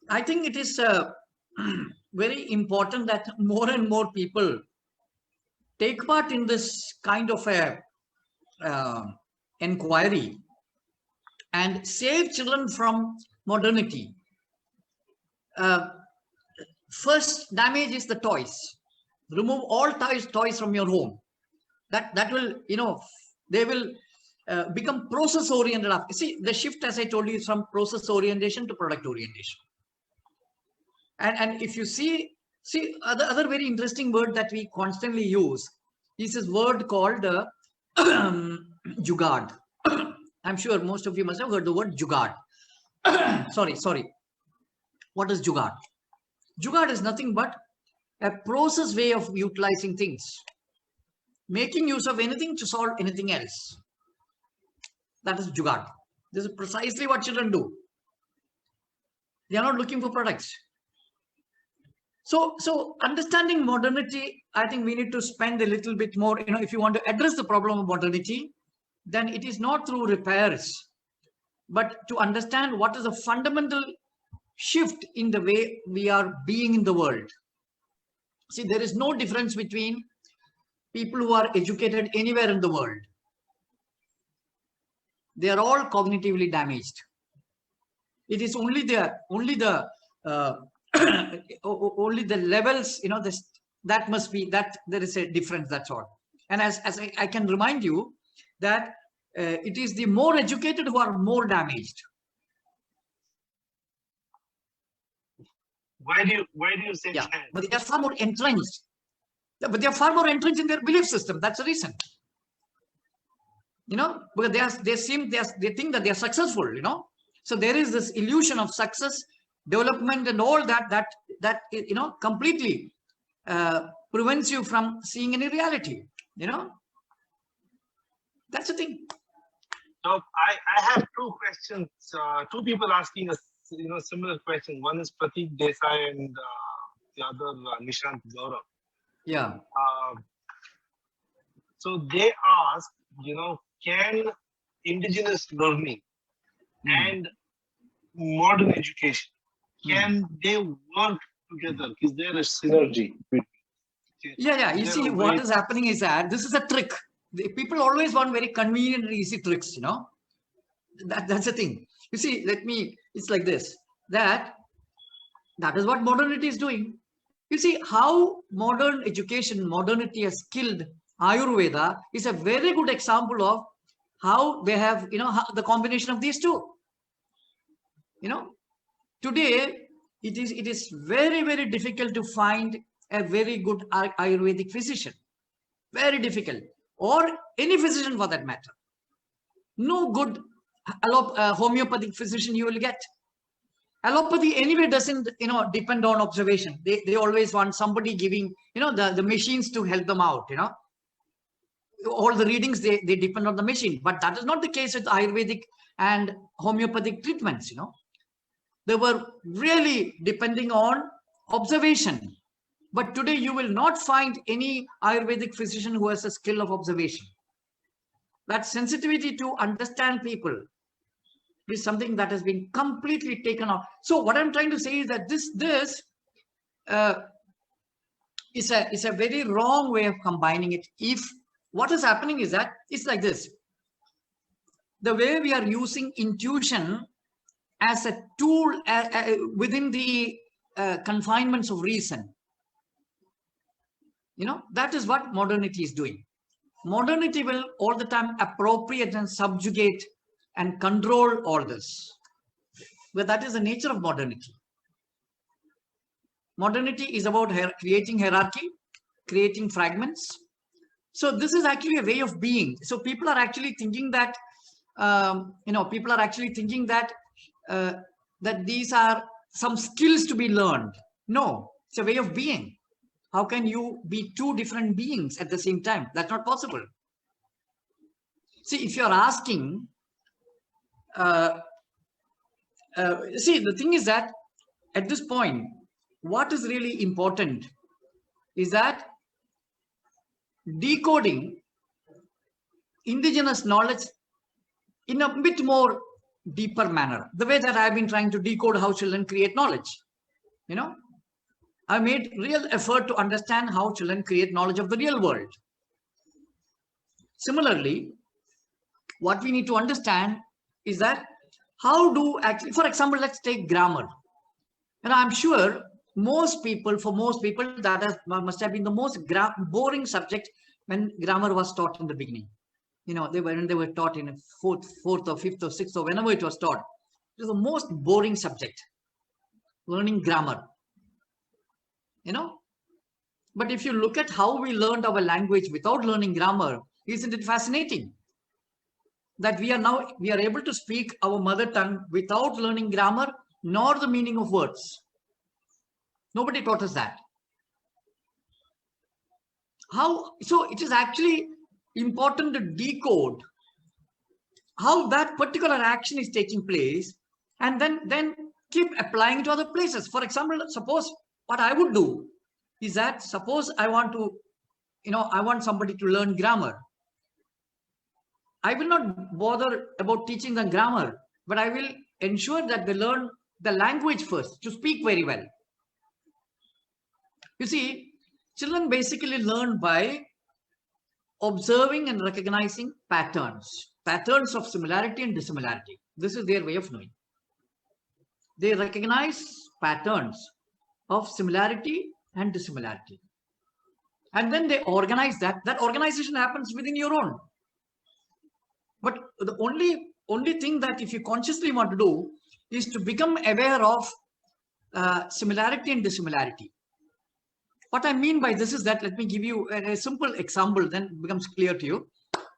[SPEAKER 2] I think it is very important that more and more people take part in this kind of a inquiry and save children from modernity. First damage is the toys. Remove all toys from your home. That will, they will become process oriented. See, the shift, as I told you, is from process orientation to product orientation. And if you see other very interesting word that we constantly use is this word called jugaad. I'm sure most of you must have heard the word jugaad. sorry. What is jugaad? Jugaad is nothing but a process way of utilizing things, making use of anything to solve anything else. That is jugaad. This is precisely what children do. They are not looking for products. So understanding modernity, I think we need to spend a little bit more, if you want to address the problem of modernity, then it is not through repairs, but to understand what is a fundamental shift in the way we are being in the world. See, there is no difference between people who are educated anywhere in the world. They are all cognitively damaged. It is only the only the levels, that must be, that there is a difference, that's all. And as I can remind you that it is the more educated who are more damaged.
[SPEAKER 1] Why do you say that?
[SPEAKER 2] But they are far more entrenched. But they are far more entrenched in their belief system. That's the reason. Because they think that they are successful. So there is this illusion of success, development, and all that completely prevents you from seeing any reality. That's the thing.
[SPEAKER 1] So I have 2 questions. 2 people asking us, similar question. One is Pratik Desai and the other Nishant Gaurav.
[SPEAKER 2] Yeah.
[SPEAKER 1] So they ask, can indigenous learning and modern education, can they work together? Is there a synergy?
[SPEAKER 2] Yeah. You see, what is happening is that this is a trick. People always want very convenient and easy tricks, That's the thing. You see, it's like this, that is what modernity is doing. You see how modern education, modernity has killed Ayurveda is a very good example of how they have, the combination of these two. Today it is very, very difficult to find a very good Ayurvedic physician. Very difficult. Or any physician for that matter. No good homeopathic physician you will get. Allopathy anyway doesn't, depend on observation. They always want somebody giving, the machines to help them out, All the readings, they depend on the machine. But that is not the case with Ayurvedic and homeopathic treatments, they were really depending on observation. But today you will not find any Ayurvedic physician who has a skill of observation. That sensitivity to understand people is something that has been completely taken off. So what I'm trying to say is that this is a very wrong way of combining it. If what is happening is that it's like this, the way we are using intuition as a tool within the confinements of reason, that is what modernity is doing. Modernity will all the time appropriate and subjugate and control all this. But that is the nature of modernity. Modernity is about creating hierarchy, creating fragments. So this is actually a way of being. So people are actually thinking that, that these are some skills to be learned. No, it's a way of being. How can you be two different beings at the same time? That's not possible. See, if you're asking, see, the thing is that at this point, what is really important is that decoding indigenous knowledge in a bit more deeper manner, the way that I've been trying to decode how children create knowledge. I made real effort to understand how children create knowledge of the real world. Similarly, what we need to understand is that how do actually, for example, let's take grammar. And I'm sure for most people, that must have been the most boring subject when grammar was taught in the beginning. They were taught in fourth or fifth or sixth or whenever it was taught. It was the most boring subject, learning grammar. But if you look at how we learned our language without learning grammar, isn't it fascinating that we are able to speak our mother tongue without learning grammar nor the meaning of words? Nobody taught us that. So it is actually important to decode how that particular action is taking place, and then keep applying to other places. For example, suppose what I would do is that, suppose I want to, I want somebody to learn grammar. I will not bother about teaching them grammar, but I will ensure that they learn the language first to speak very well. You see, children basically learn by observing and recognizing patterns of similarity and dissimilarity. This is their way of knowing. They recognize patterns of similarity and dissimilarity. And then they organize that. That organization happens within your own. But the only thing that if you consciously want to do is to become aware of similarity and dissimilarity. What I mean by this is that, let me give you a simple example, then it becomes clear to you.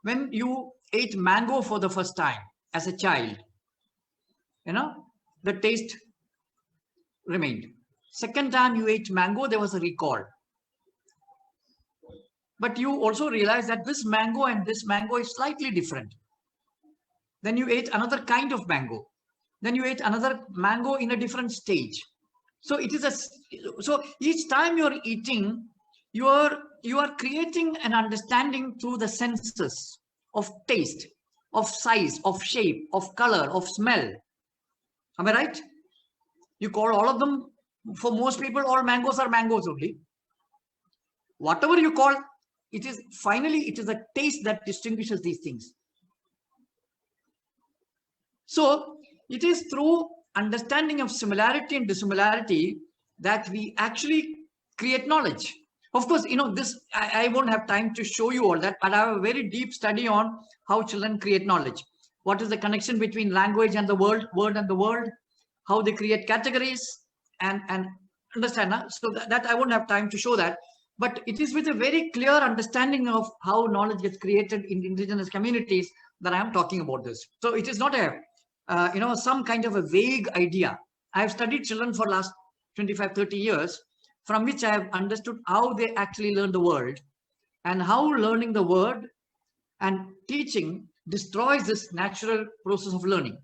[SPEAKER 2] When you ate mango for the first time as a child, the taste remained. Second time you ate mango, there was a recall. But you also realize that this mango and this mango is slightly different. Then you ate another kind of mango. Then you ate another mango in a different stage. So it is so each time you're eating, you are creating an understanding through the senses of taste, of size, of shape, of color, of smell. Am I right? You call all of them, for most people, all mangoes are mangoes only. Whatever you call, it is a taste that distinguishes these things. So it is through understanding of similarity and dissimilarity that we actually create knowledge. Of course, this, I won't have time to show you all that, but I have a very deep study on how children create knowledge. What is the connection between language and the world and the world, how they create categories and understand. So that I won't have time to show that, but it is with a very clear understanding of how knowledge gets created in indigenous communities that I am talking about this. So it is not a some kind of a vague idea. I have studied children for last 25, 30 years, from which I have understood how they actually learn the world and how learning the word and teaching destroys this natural process of learning?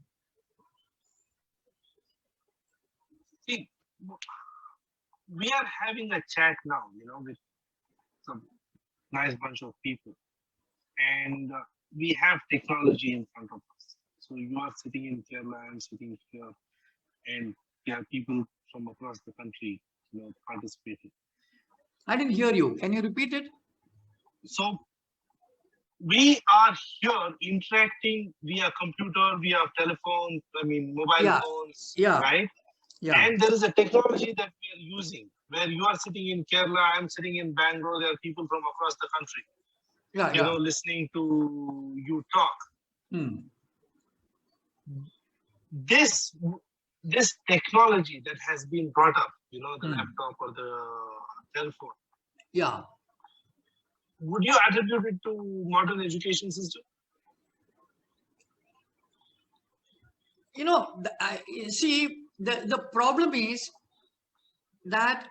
[SPEAKER 1] See, we are having a chat now, with some nice bunch of people, and we have technology in front of us. So you are sitting in Kerala, I'm sitting here, and there are people from across the country, participating.
[SPEAKER 2] I didn't hear you. Can you repeat it?
[SPEAKER 1] So we are here interacting via computer, via telephone, mobile phones, right?
[SPEAKER 2] Yeah.
[SPEAKER 1] And there is a technology that we are using where you are sitting in Kerala, I'm sitting in Bangalore, there are people from across the country, listening to you talk. This technology that has been brought up, the laptop or the telephone.
[SPEAKER 2] Yeah.
[SPEAKER 1] Would you attribute it to modern education system?
[SPEAKER 2] The problem is that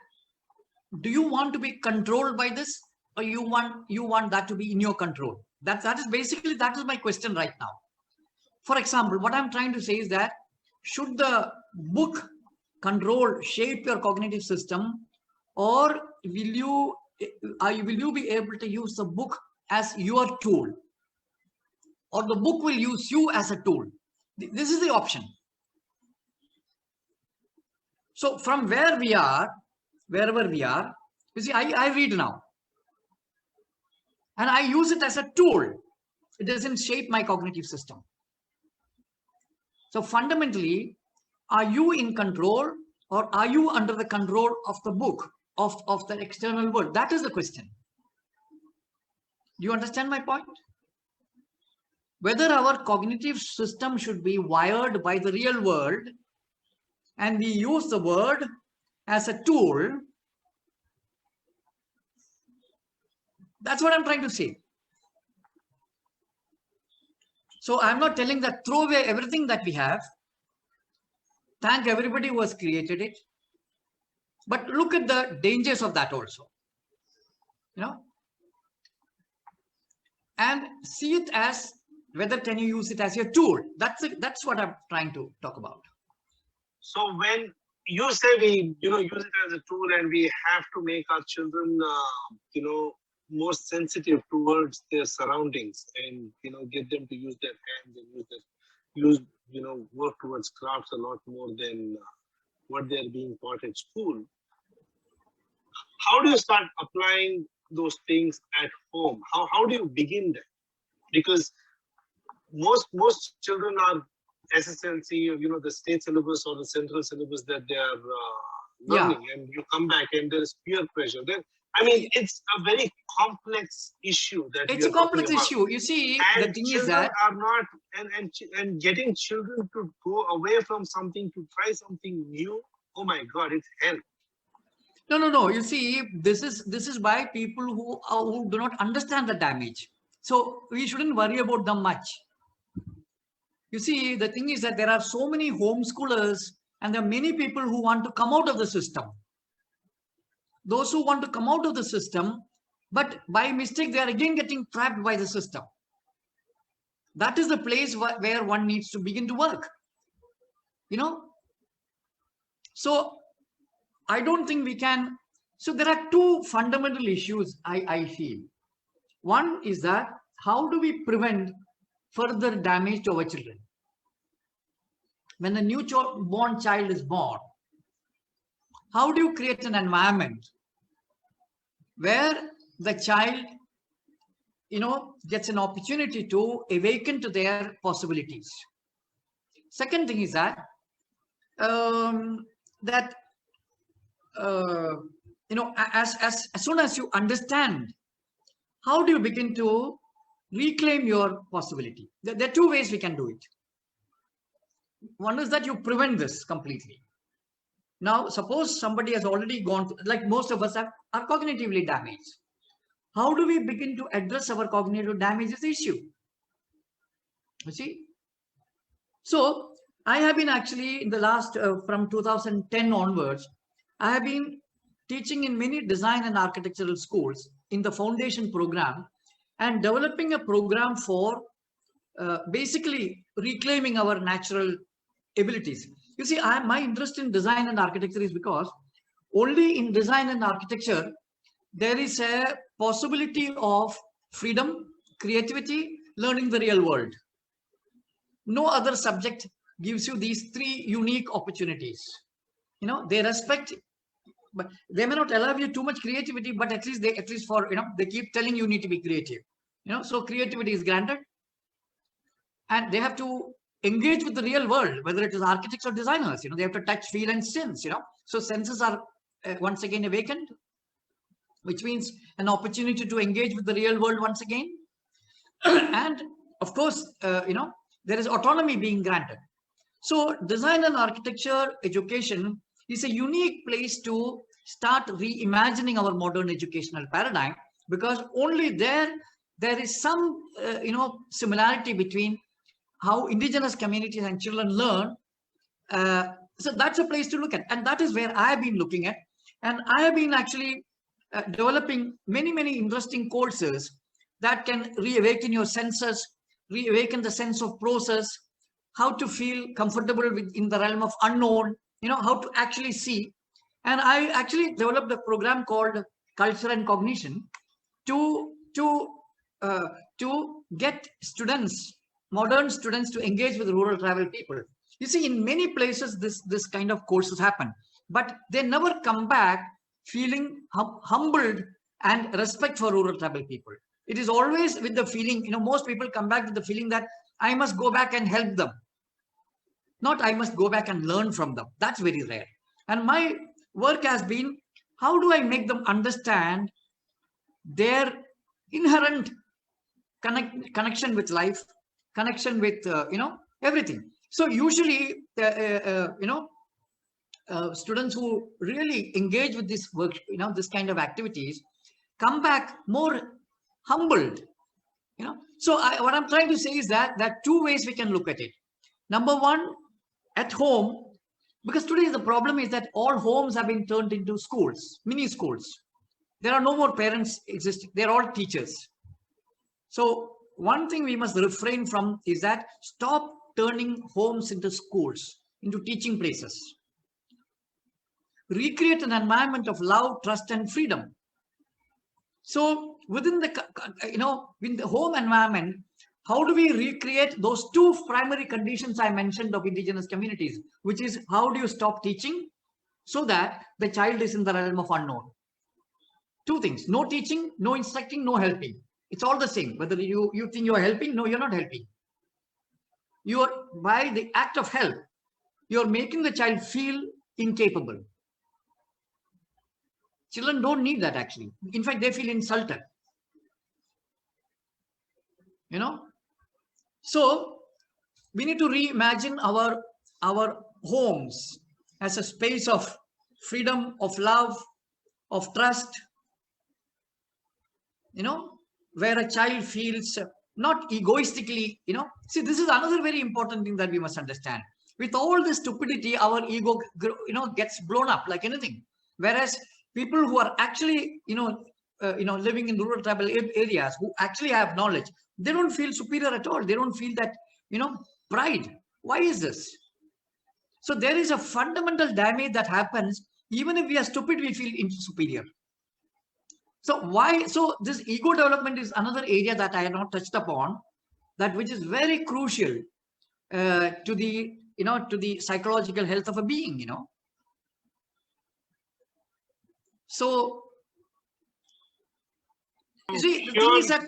[SPEAKER 2] do you want to be controlled by this, or you want that to be in your control? That is my question right now. For example, what I'm trying to say is that should the book control, shape your cognitive system, or will you be able to use the book as your tool, or the book will use you as a tool? This is the option. So from wherever we are, you see, I read now and I use it as a tool. It doesn't shape my cognitive system. So fundamentally, are you in control, or are you under the control of the book, of the external world? That is the question. Do you understand my point? Whether our cognitive system should be wired by the real world and we use the word as a tool, that's what I'm trying to say. So I'm not telling that throw away everything that we have, thank everybody who has created it, but look at the dangers of that also, and see it as whether can you use it as your tool. That's what I'm trying to talk about.
[SPEAKER 1] So when you say we use it as a tool, and we have to make our children more sensitive towards their surroundings, and get them to use their hands and work towards crafts a lot more than what they're being taught at school. How do you start applying those things at home? How do you begin that? Because most children are SSLC, the state syllabus or the central syllabus that they are learning, and you come back and there is peer pressure. Then it's a very complex issue that
[SPEAKER 2] it's a complex issue. You see,
[SPEAKER 1] and
[SPEAKER 2] the thing is that
[SPEAKER 1] are not, and getting children to go away from something to try something new. Oh my God, it's hell.
[SPEAKER 2] No. You see, this is by people who do not understand the damage. So we shouldn't worry about them much. You see, the thing is that there are so many homeschoolers, and there are many people who want to come out of the system. Those who want to come out of the system, but by mistake, they are again getting trapped by the system. That is the place where one needs to begin to work. So I don't think we can. So there are two fundamental issues I feel. One is that how do we prevent further damage to our children? When a born child is born, how do you create an environment where the child, gets an opportunity to awaken to their possibilities? Second thing is that, as soon as you understand, how do you begin to reclaim your possibility? There are two ways we can do it. One is that you prevent this completely. Now, suppose somebody has already gone, like most of us are cognitively damaged. How do we begin to address our cognitive damages issue? You see? So, I have been actually in the last, from 2010 onwards, I have been teaching in many design and architectural schools in the foundation program, and developing a program for basically reclaiming our natural abilities. You see, my interest in design and architecture is because only in design and architecture there is a possibility of freedom, creativity, learning the real world. No other subject gives you these three unique opportunities. You know, they respect, but they may not allow you too much creativity, but at least for, you know, they keep telling you need to be creative. You know, so creativity is granted, and they have to engage with the real world, whether it is architects or designers. You know, they have to touch, feel, and sense. You know, so senses are once again awakened, which means an opportunity to engage with the real world once again. And of course, you know, there is autonomy being granted. So design and architecture education is a unique place to start reimagining our modern educational paradigm, because only there is some you know, similarity between how indigenous communities and children learn. So that's a place to look at, and that is where I have been looking at. And I have been actually developing many interesting courses that can reawaken your senses, reawaken the sense of process, how to feel comfortable in the realm of unknown, you know, how to actually see. And I actually developed a program called Culture and Cognition to get students, modern students, to engage with rural tribal people. You see, in many places this kind of courses happen, but they never come back feeling humbled and respect for rural tribal people. It is always with the feeling, you know, most people come back with the feeling that I must go back and help them, not I must go back and learn from them. That's very rare. And my work has been, how do I make them understand their inherent connection with life, connection with you know, everything. So usually you know, students who really engage with this work, you know, this kind of activities, come back more humbled, you know. So what I'm trying to say is that there are two ways we can look at it. Number one, at home, because today the problem is that all homes have been turned into schools, mini schools. There are no more parents existing, they're all teachers. So one thing we must refrain from is that stop turning homes into schools, into teaching places. Recreate an environment of love, trust, and freedom. So within the, you know, in the home environment, how do we recreate those two primary conditions I mentioned of indigenous communities, which is how do you stop teaching so that the child is in the realm of unknown? Two things: no teaching, no instructing, no helping. It's all the same. Whether you think you are helping, no, you're not helping. You are, by the act of help, you're making the child feel incapable. Children don't need that, actually. In fact, they feel insulted. You know? So we need to reimagine our homes as a space of freedom, of love, of trust, you know, where a child feels not egoistically, you know. See, this is another very important thing that we must understand. With all this stupidity, our ego, you know, gets blown up like anything. Whereas people who are actually, you know, living in rural tribal areas, who actually have knowledge, they don't feel superior at all. They don't feel that, you know, pride. Why is this? So there is a fundamental damage that happens. Even if we are stupid, we feel superior. So why? So this ego development is another area that I have not touched upon, that which is very crucial to the, you know, to the psychological health of a being, you know. So you see, the thing is that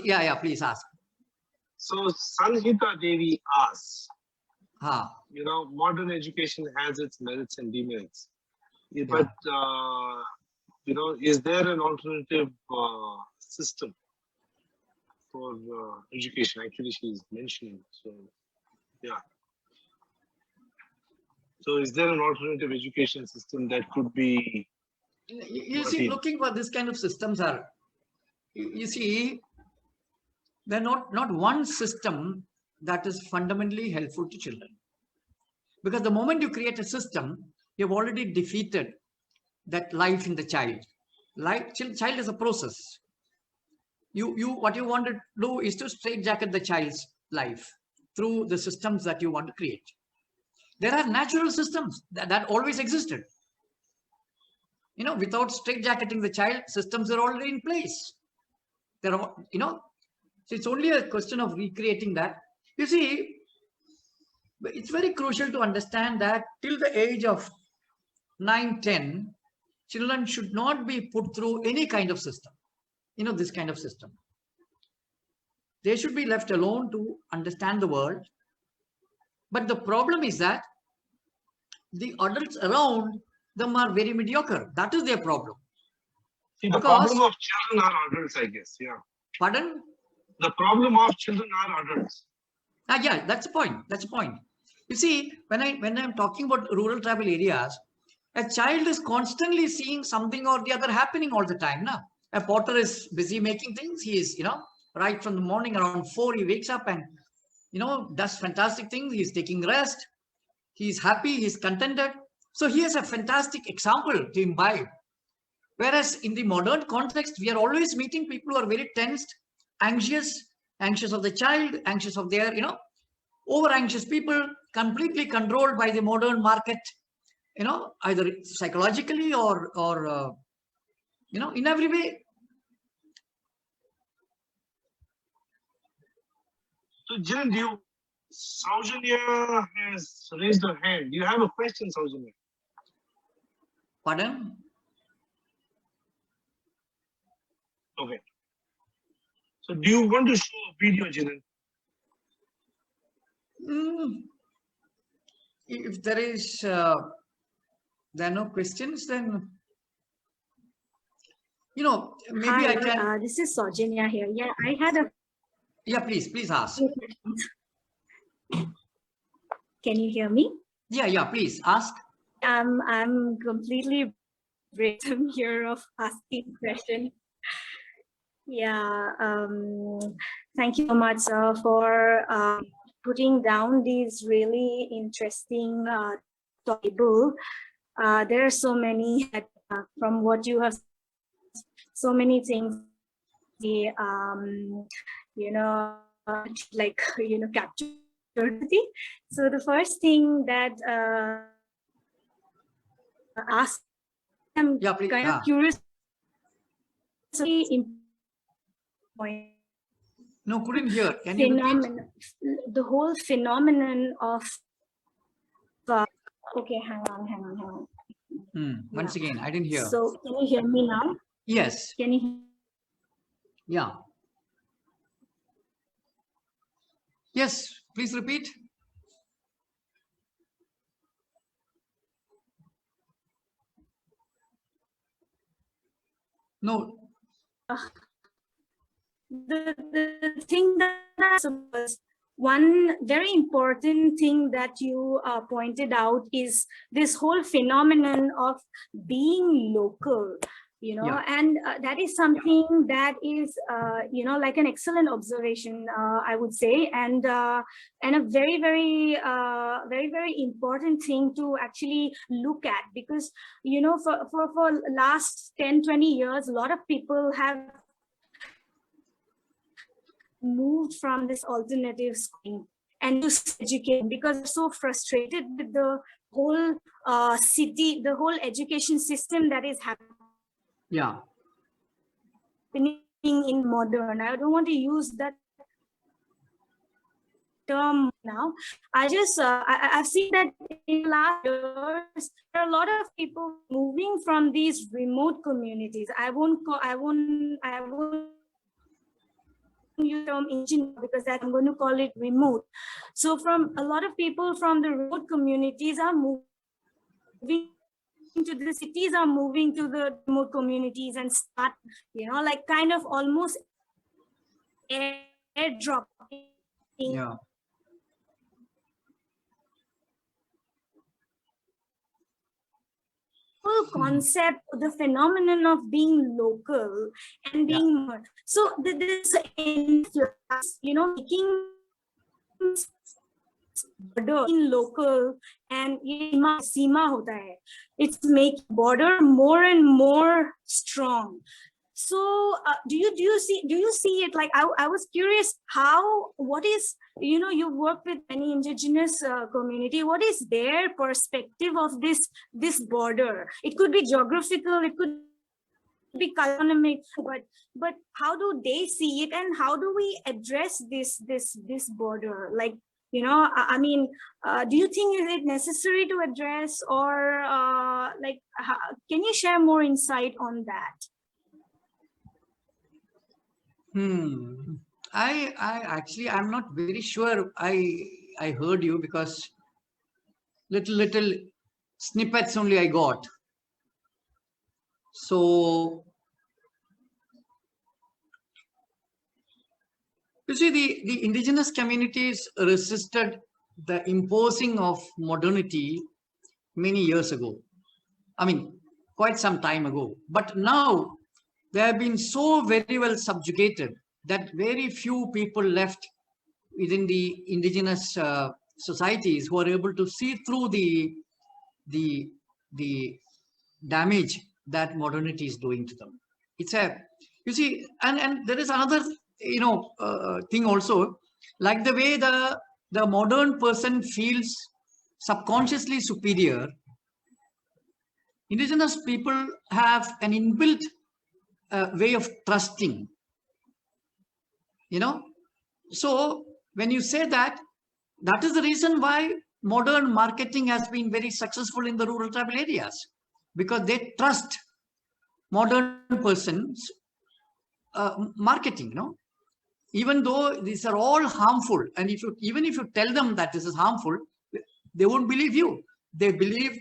[SPEAKER 2] yeah, please ask.
[SPEAKER 1] So Sanhita Devi asks,
[SPEAKER 2] Ha.
[SPEAKER 1] you know, modern education has its merits and demerits, but you know, is there an alternative system for education? Actually, she's mentioning. So, yeah. So, is there an alternative education system that could be?
[SPEAKER 2] You see, looking for this kind of systems are, you see, they're not one system that is fundamentally helpful to children. Because the moment you create a system, you've already defeated that life in the child. Child is a process. What you want to do is to straitjacket the child's life through the systems that you want to create. There are natural systems that always existed. You know, without straitjacketing the child, systems are already in place. There are, you know, so it's only a question of recreating that. You see, it's very crucial to understand that till the age of 9, 10, children should not be put through any kind of system, you know, this kind of system. They should be left alone to understand the world. But the problem is that the adults around them are very mediocre. That is their problem.
[SPEAKER 1] See, the problem of children are adults, I guess. Yeah.
[SPEAKER 2] Pardon?
[SPEAKER 1] The problem of children are adults.
[SPEAKER 2] Yeah, that's the point. That's the point. You see, when I'm talking about rural tribal areas, a child is constantly seeing something or the other happening all the time. Now, a potter is busy making things. He is, you know, right from the morning around 4, he wakes up and, you know, does fantastic things. He's taking rest. He's happy. He's contented. So he has a fantastic example to imbibe. Whereas in the modern context, we are always meeting people who are very tensed, anxious of the child, anxious of their, you know, over anxious people, completely controlled by the modern market, you know, either psychologically or you know, in every way.
[SPEAKER 1] So, Jiran, Saujanya has raised her hand. Do you have a question, Saujanya?
[SPEAKER 2] Pardon?
[SPEAKER 1] Okay. So, do you want to show a video, Jiran?
[SPEAKER 2] If there are no questions, then, you know, maybe
[SPEAKER 4] Hi,
[SPEAKER 2] I can.
[SPEAKER 4] this is Saujanya here. Yeah, I had a.
[SPEAKER 2] Yeah, please ask.
[SPEAKER 4] Can you hear me?
[SPEAKER 2] Yeah, please ask.
[SPEAKER 4] I'm completely rhythm here of asking question. Yeah, thank you so much for putting down these really interesting table. There are so many from what you have, so many things, you know, like, you know, captured. So the first thing that ask, I'm
[SPEAKER 2] Yeah, please.
[SPEAKER 4] kind of curious.
[SPEAKER 2] No, couldn't hear. Can you repeat?
[SPEAKER 4] The whole phenomenon of okay, hang on.
[SPEAKER 2] Once again, I didn't hear.
[SPEAKER 4] So can you hear me now?
[SPEAKER 2] Yes.
[SPEAKER 4] Can you?
[SPEAKER 2] Yeah. Yes, please repeat. No.
[SPEAKER 4] The thing that was one very important thing that you pointed out is this whole phenomenon of being local, you know,
[SPEAKER 2] Yeah.
[SPEAKER 4] and that is something that is, you know, like an excellent observation, I would say, and a very, very, very important thing to actually look at, because, you know, for last 10-20 years, a lot of people have moved from this alternative schooling and to educate because they're so frustrated with the whole city, the whole education system that is happening in modern. I don't want to use that term now. I just I've seen that in the last years there are a lot of people moving from these remote communities. I won't use the term engineer because that I'm going to call it remote. So from a lot of people from the remote communities are moving to the cities, are moving to the remote communities and start, you know, like kind of almost airdrop.
[SPEAKER 2] Yeah.
[SPEAKER 4] Whole concept, the phenomenon of being local and being so this influence, you know, making border in local and seema hota hai. It's making border more and more strong. So do you see it? Like I was curious what is you work with many indigenous community. What is their perspective of this border? It could be geographical, it could be economic, but how do they see it, and how do we address this border? Like, I mean, do you think is it necessary to address, or like, can you share more insight on that?
[SPEAKER 2] I actually, I'm not very sure I heard you, because little snippets only I got. So you see, the indigenous communities resisted the imposing of modernity many years ago. I mean, quite some time ago. But now they have been so very well subjugated that very few people left within the indigenous societies who are able to see through the damage that modernity is doing to them. It's a, you see, and there is another thing also, like the way the modern person feels subconsciously superior. Indigenous people have an inbuilt way of trusting, so when you say that, that is the reason why modern marketing has been very successful in the rural tribal areas, because they trust modern persons marketing, even though these are all harmful. And even if you tell them that this is harmful, they won't believe you. They believe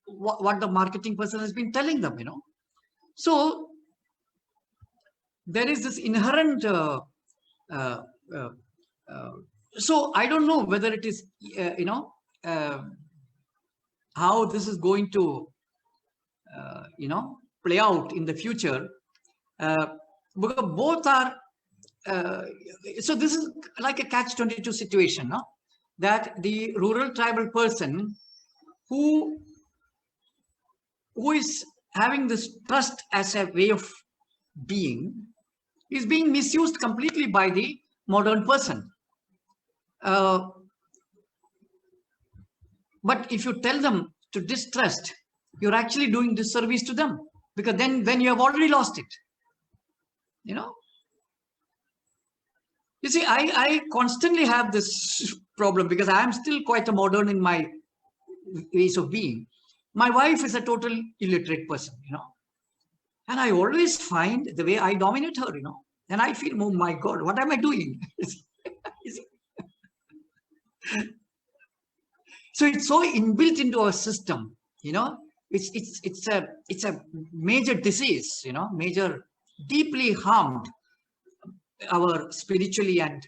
[SPEAKER 2] what the marketing person has been telling them, So there is this inherent so I don't know whether it is how this is going to play out in the future, because both are so this is like a catch-22 situation, no? That the rural tribal person who is having this trust as a way of being is being misused completely by the modern person. But if you tell them to distrust, you're actually doing disservice to them, because then you have already lost it. You see, I constantly have this problem, because I am still quite a modern in my ways of being. My wife is a total illiterate person, and I always find the way I dominate her, and I feel, oh my God, what am I doing? So it's so inbuilt into our system, it's a major disease, major, deeply harmed our spiritually, and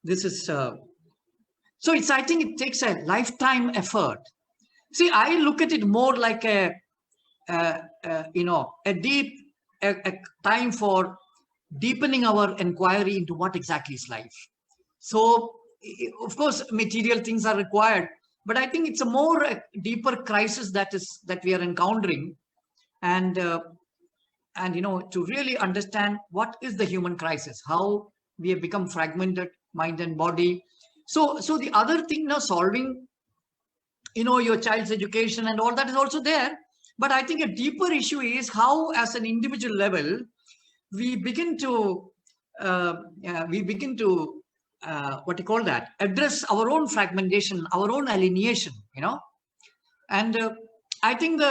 [SPEAKER 2] this is so it's, I think it takes a lifetime effort. See, I look at it more like a deep time for deepening our inquiry into what exactly is life. So of course material things are required, but I think it's a more deeper crisis that we are encountering, and to really understand what is the human crisis, how we have become fragmented, mind and body. So the other thing, solving your child's education and all that is also there, but I think a deeper issue is how, as an individual level, we begin to what you call that, address our own fragmentation, our own alienation, and I think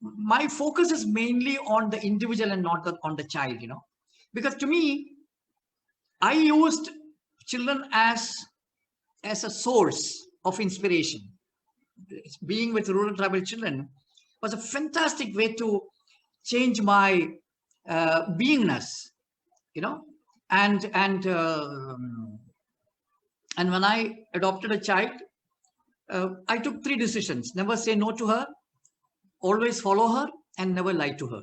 [SPEAKER 2] my focus is mainly on the individual and not on the child, because to me, I used children as a source of inspiration. Being with rural tribal children was a fantastic way to change my beingness, and when I adopted a child, I took 3 decisions: never say no to her, always follow her, and never lie to her.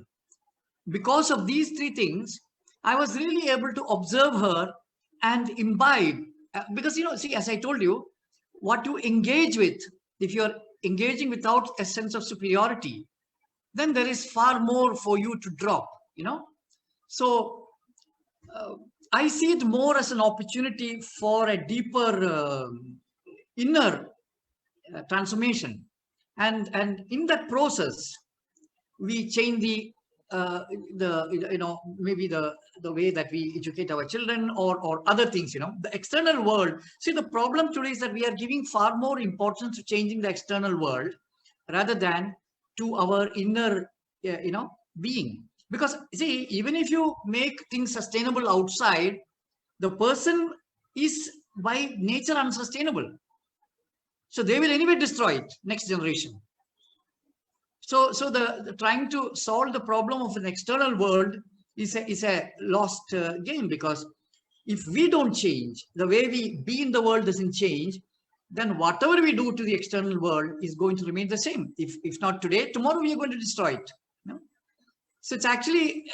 [SPEAKER 2] Because of these 3 things, I was really able to observe her and imbibe, because see, as I told you, what you engage with, if you're engaging without a sense of superiority, then there is far more for you to drop, so I see it more as an opportunity for a deeper inner transformation, and in that process we change the maybe the way that we educate our children, or other things, the external world. See, the problem today is that we are giving far more importance to changing the external world rather than to our inner being. Because see, even if you make things sustainable outside, the person is by nature unsustainable, so they will anyway destroy it, next generation. So the trying to solve the problem of an external world is a lost game, because if we don't change, the way we be in the world doesn't change, then whatever we do to the external world is going to remain the same. If not today, tomorrow we are going to destroy it. So it's actually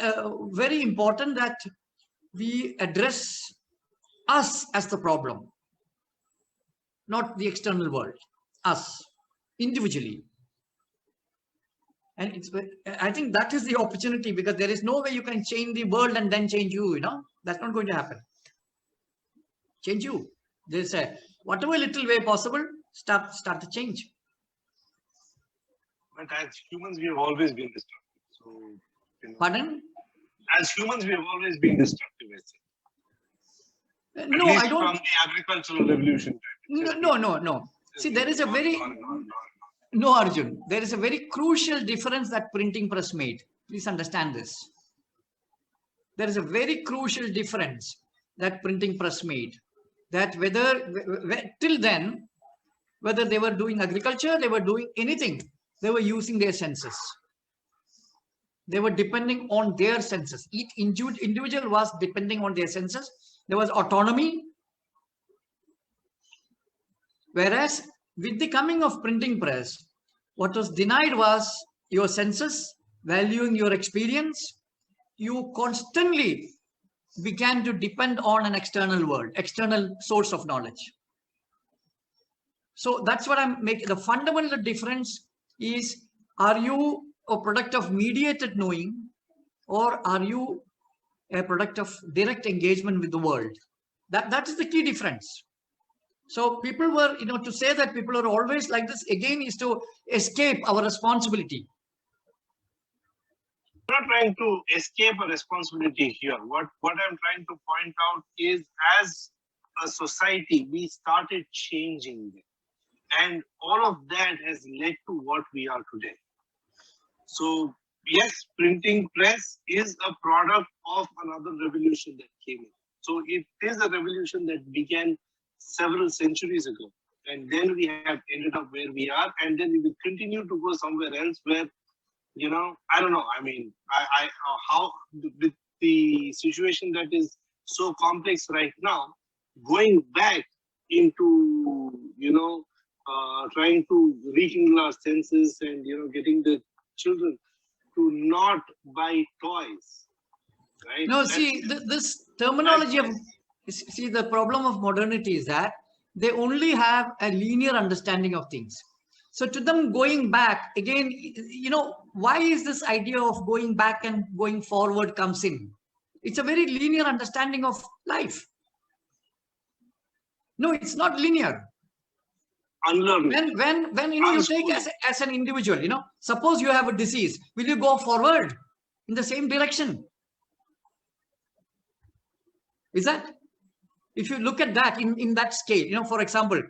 [SPEAKER 2] very important that we address us as the problem, not the external world, us individually. And I think that is the opportunity, because there is no way you can change the world and then change you, that's not going to happen. Change you. There's a whatever little way possible, start the change.
[SPEAKER 1] But as humans, we have always been destructive. So,
[SPEAKER 2] Pardon?
[SPEAKER 1] As humans, we have always been destructive.
[SPEAKER 2] No, I don't.
[SPEAKER 1] From the agricultural revolution.
[SPEAKER 2] No. See, there is a very no, Arjun. There is a very crucial difference that printing press made. Please understand this. There is a very crucial difference that printing press made. That till then, whether they were doing agriculture, they were doing anything, they were using their senses. They were depending on their senses. Each individual was depending on their senses. There was autonomy. Whereas with the coming of printing press, what was denied was your senses, valuing your experience. You constantly began to depend on an external world, external source of knowledge. So that's what I'm making. The fundamental difference is, are you a product of mediated knowing, or are you a product of direct engagement with the world? That is the key difference. So people were, to say that people are always like this, again, is to escape our responsibility.
[SPEAKER 1] I'm not trying to escape a responsibility here. What I'm trying to point out is, as a society, we started changing it. And all of that has led to what we are today. So yes, printing press is a product of another revolution that came in. So it is a revolution that began several centuries ago. And then we have ended up where we are. And then we will continue to go somewhere else where, I don't know. I mean, how with the situation that is so complex right now, going back into, trying to rekindle our senses and, getting the children to not buy toys, right?
[SPEAKER 2] No, see, this terminology of, see, the problem of modernity is that they only have a linear understanding of things. So to them, going back again, why is this idea of going back and going forward comes in? It's a very linear understanding of life. No, it's not linear.
[SPEAKER 1] Unlearning.
[SPEAKER 2] When you take as an individual, suppose you have a disease, will you go forward in the same direction? Is that, if you look at that in that scale, for example,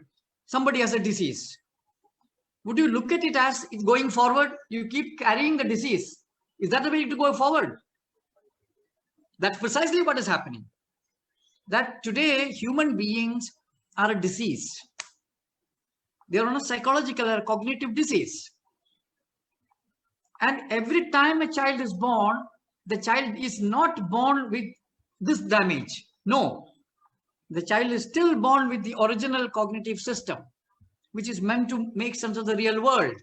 [SPEAKER 2] somebody has a disease. Would you look at it as it's going forward? You keep carrying the disease. Is that the way to go forward? That's precisely what is happening. That today human beings are a disease. They're on a psychological or cognitive disease. And every time a child is born, the child is not born with this damage. No, the child is still born with the original cognitive system, which is meant to make sense of the real world.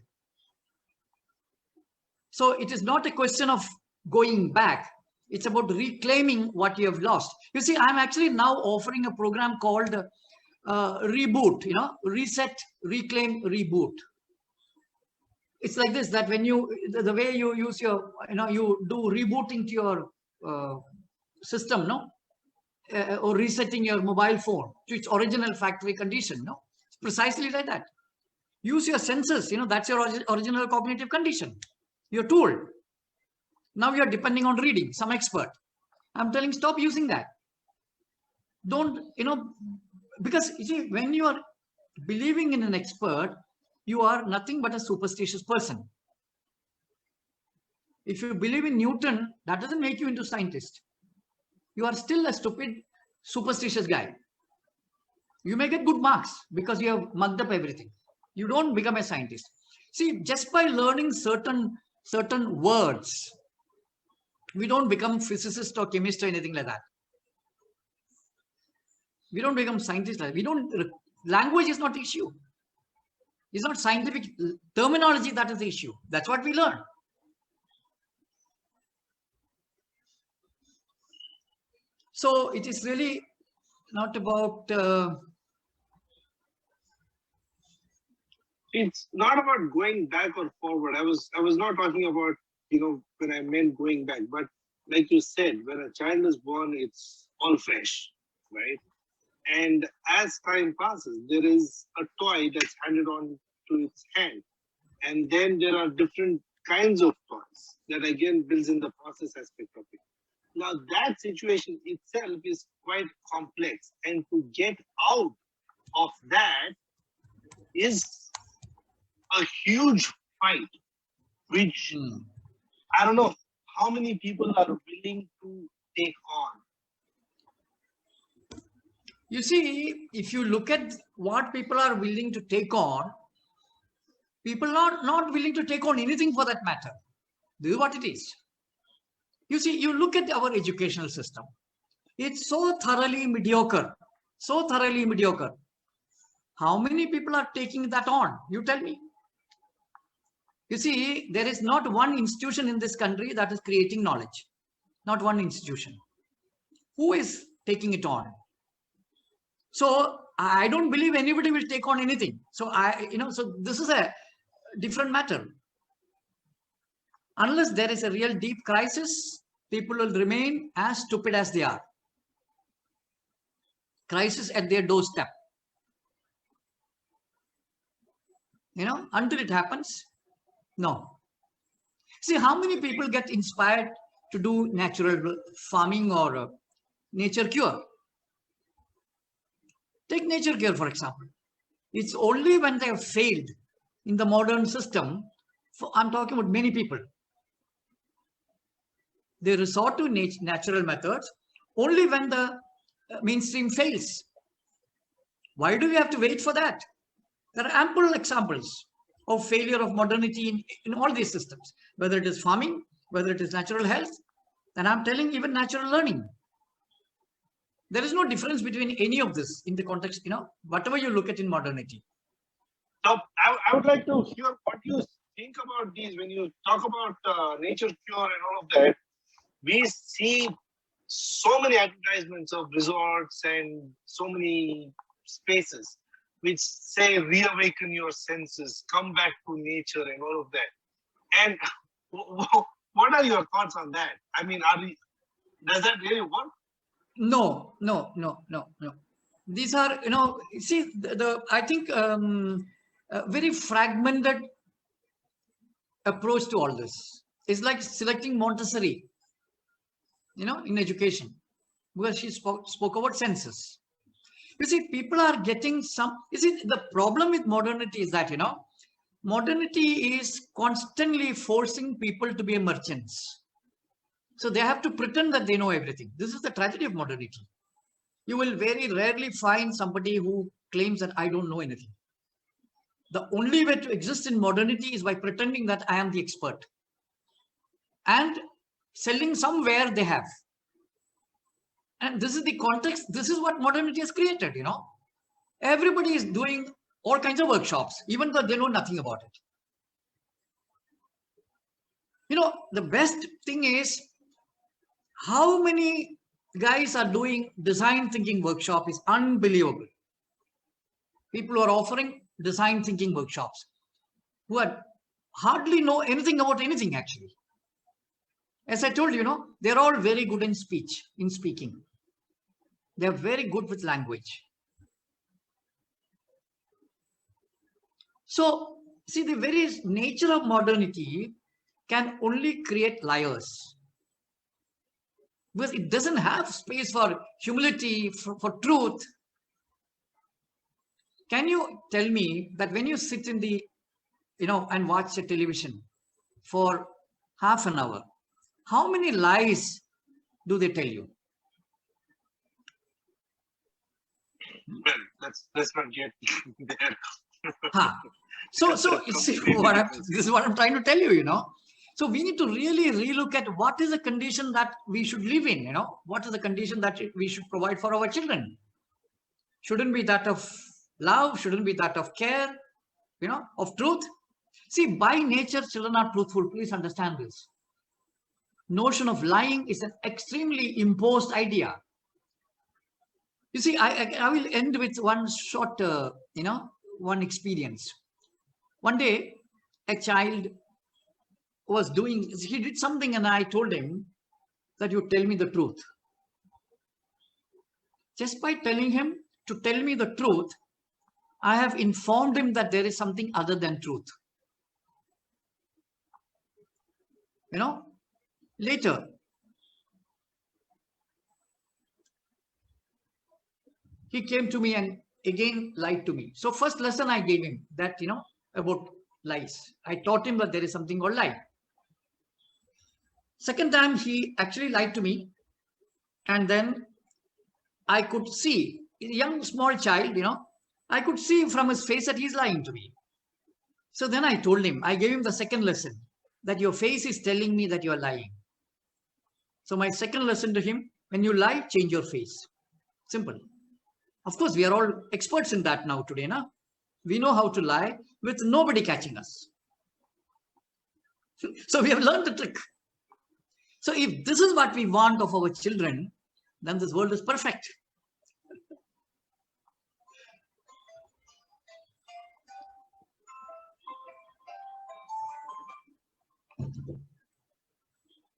[SPEAKER 2] So it is not a question of going back. It's about reclaiming what you have lost. You see, I'm actually now offering a program called Reboot, reset, reclaim, reboot. It's like this, that when you, the way you use your, you do rebooting to your system, or resetting your mobile phone to its original factory condition. No, it's precisely like that. Use your senses. That's your original cognitive condition. You're told. Now you're depending on reading some expert. I'm telling, stop using that. Don't, because you see, when you are believing in an expert, you are nothing but a superstitious person. If you believe in Newton, that doesn't make you into scientist. You are still a stupid, superstitious guy. You may get good marks because you have mugged up everything. You don't become a scientist. See, just by learning certain words, we don't become physicist or chemist or anything like that. We don't become scientists. Language is not the issue. It's not scientific terminology that is the issue. That's what we learn. So it is really not about...
[SPEAKER 1] It's not about going back or forward. I was not talking about, when I meant going back, but like you said, when a child is born, it's all fresh, right? And as time passes, there is a toy that's handed on to its hand. And then there are different kinds of toys that again builds in the process aspect of it. Now that situation itself is quite complex, and to get out of that is a huge fight, which I don't know how many people are willing to take on.
[SPEAKER 2] You see, if you look at what people are willing to take on, people are not willing to take on anything for that matter. This is what it is. You see, you look at our educational system. It's so thoroughly mediocre. So thoroughly mediocre. How many people are taking that on? You tell me. You see, there is not one institution in this country that is creating knowledge. Not one institution. Who is taking it on? So I don't believe anybody will take on anything. So so this is a different matter. Unless there is a real deep crisis, people will remain as stupid as they are. Crisis at their doorstep. Until it happens, no. See, how many people get inspired to do natural farming or nature cure? Take nature cure, for example. It's only when they have failed in the modern system, I'm talking about many people, they resort to natural methods only when the mainstream fails. Why do we have to wait for that? There are ample examples of failure of modernity in all these systems, whether it is farming, whether it is natural health, and I'm telling even natural learning. There is no difference between any of this in the context, whatever you look at in modernity.
[SPEAKER 1] So I would like to hear what you think about these when you talk about nature cure and all of that. We see so many advertisements of resorts and so many spaces which say reawaken your senses, come back to nature and all of that. And what are your thoughts on that? I mean, does that really work?
[SPEAKER 2] No. These are, see, I think a very fragmented approach to all this. It's like selecting Montessori, in education, because she spoke about senses. You see, people are getting the problem with modernity is that, modernity is constantly forcing people to be merchants. So they have to pretend that they know everything. This is the tragedy of modernity. You will very rarely find somebody who claims that I don't know anything. The only way to exist in modernity is by pretending that I am the expert and selling somewhere they have. And this is the context. This is what modernity has created, Everybody is doing all kinds of workshops, even though they know nothing about it. The best thing is how many guys are doing design thinking workshop is unbelievable. People who are offering design thinking workshops who hardly know anything about anything actually. As I told you, they're all very good in speaking. They are very good with language. So, see, the very nature of modernity can only create liars. Because it doesn't have space for humility, for truth. Can you tell me that when you sit in the, and watch the television for half an hour, how many lies do they tell you?
[SPEAKER 1] Well, let's not get there.
[SPEAKER 2] Huh. So see, this is what I'm trying to tell you, So we need to really relook at what is the condition that we should live in, What is the condition that we should provide for our children? Shouldn't be that of love, shouldn't be that of care, of truth. See, by nature, children are truthful. Please understand this. Notion of lying is an extremely imposed idea. You see, I will end with one short, one experience. One day, a child he did something and I told him that you tell me the truth. Just by telling him to tell me the truth, I have informed him that there is something other than truth. Later, he came to me and again lied to me. So first lesson I gave him that, about lies. I taught him that there is something called lie. Second time he actually lied to me. And then I could see, a young small child, I could see from his face that he's lying to me. So then I told him, I gave him the second lesson, that your face is telling me that you are lying. So my second lesson to him, when you lie, change your face. Simple. Of course, we are all experts in that now today, na? We know how to lie with nobody catching us. So we have learned the trick. So if this is what we want of our children, then this world is perfect.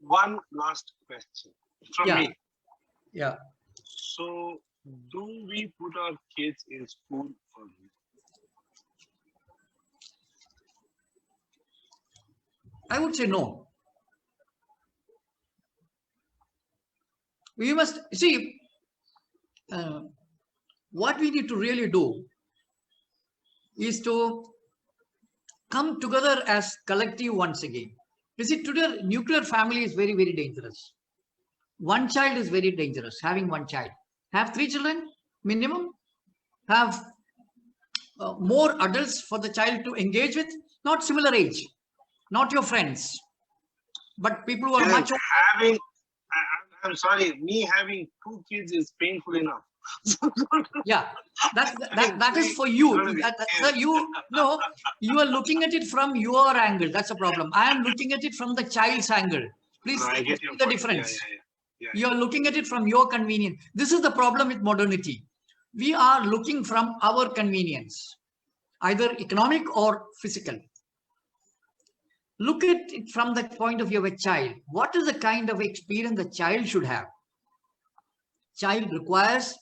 [SPEAKER 1] One last question from me.
[SPEAKER 2] Yeah.
[SPEAKER 1] So, do we put our kids in school or not?
[SPEAKER 2] I would say no. We must see what we need to really do is to come together as collective once again. You see, today nuclear family is very, very dangerous. One child is very dangerous, having one child. Have 3 children minimum, have more adults for the child to engage with, not similar age, not your friends, but people who are much
[SPEAKER 1] having. I'm sorry, me having 2 kids is painful enough.
[SPEAKER 2] Yeah, that is for you. You are looking at it from your angle. That's a problem. I am looking at it from the child's angle. Please see the difference. You are looking at it from your convenience. This is the problem with modernity. We are looking from our convenience, either economic or physical. Look at it from the point of view of a child. What is the kind of experience the child should have? Child requires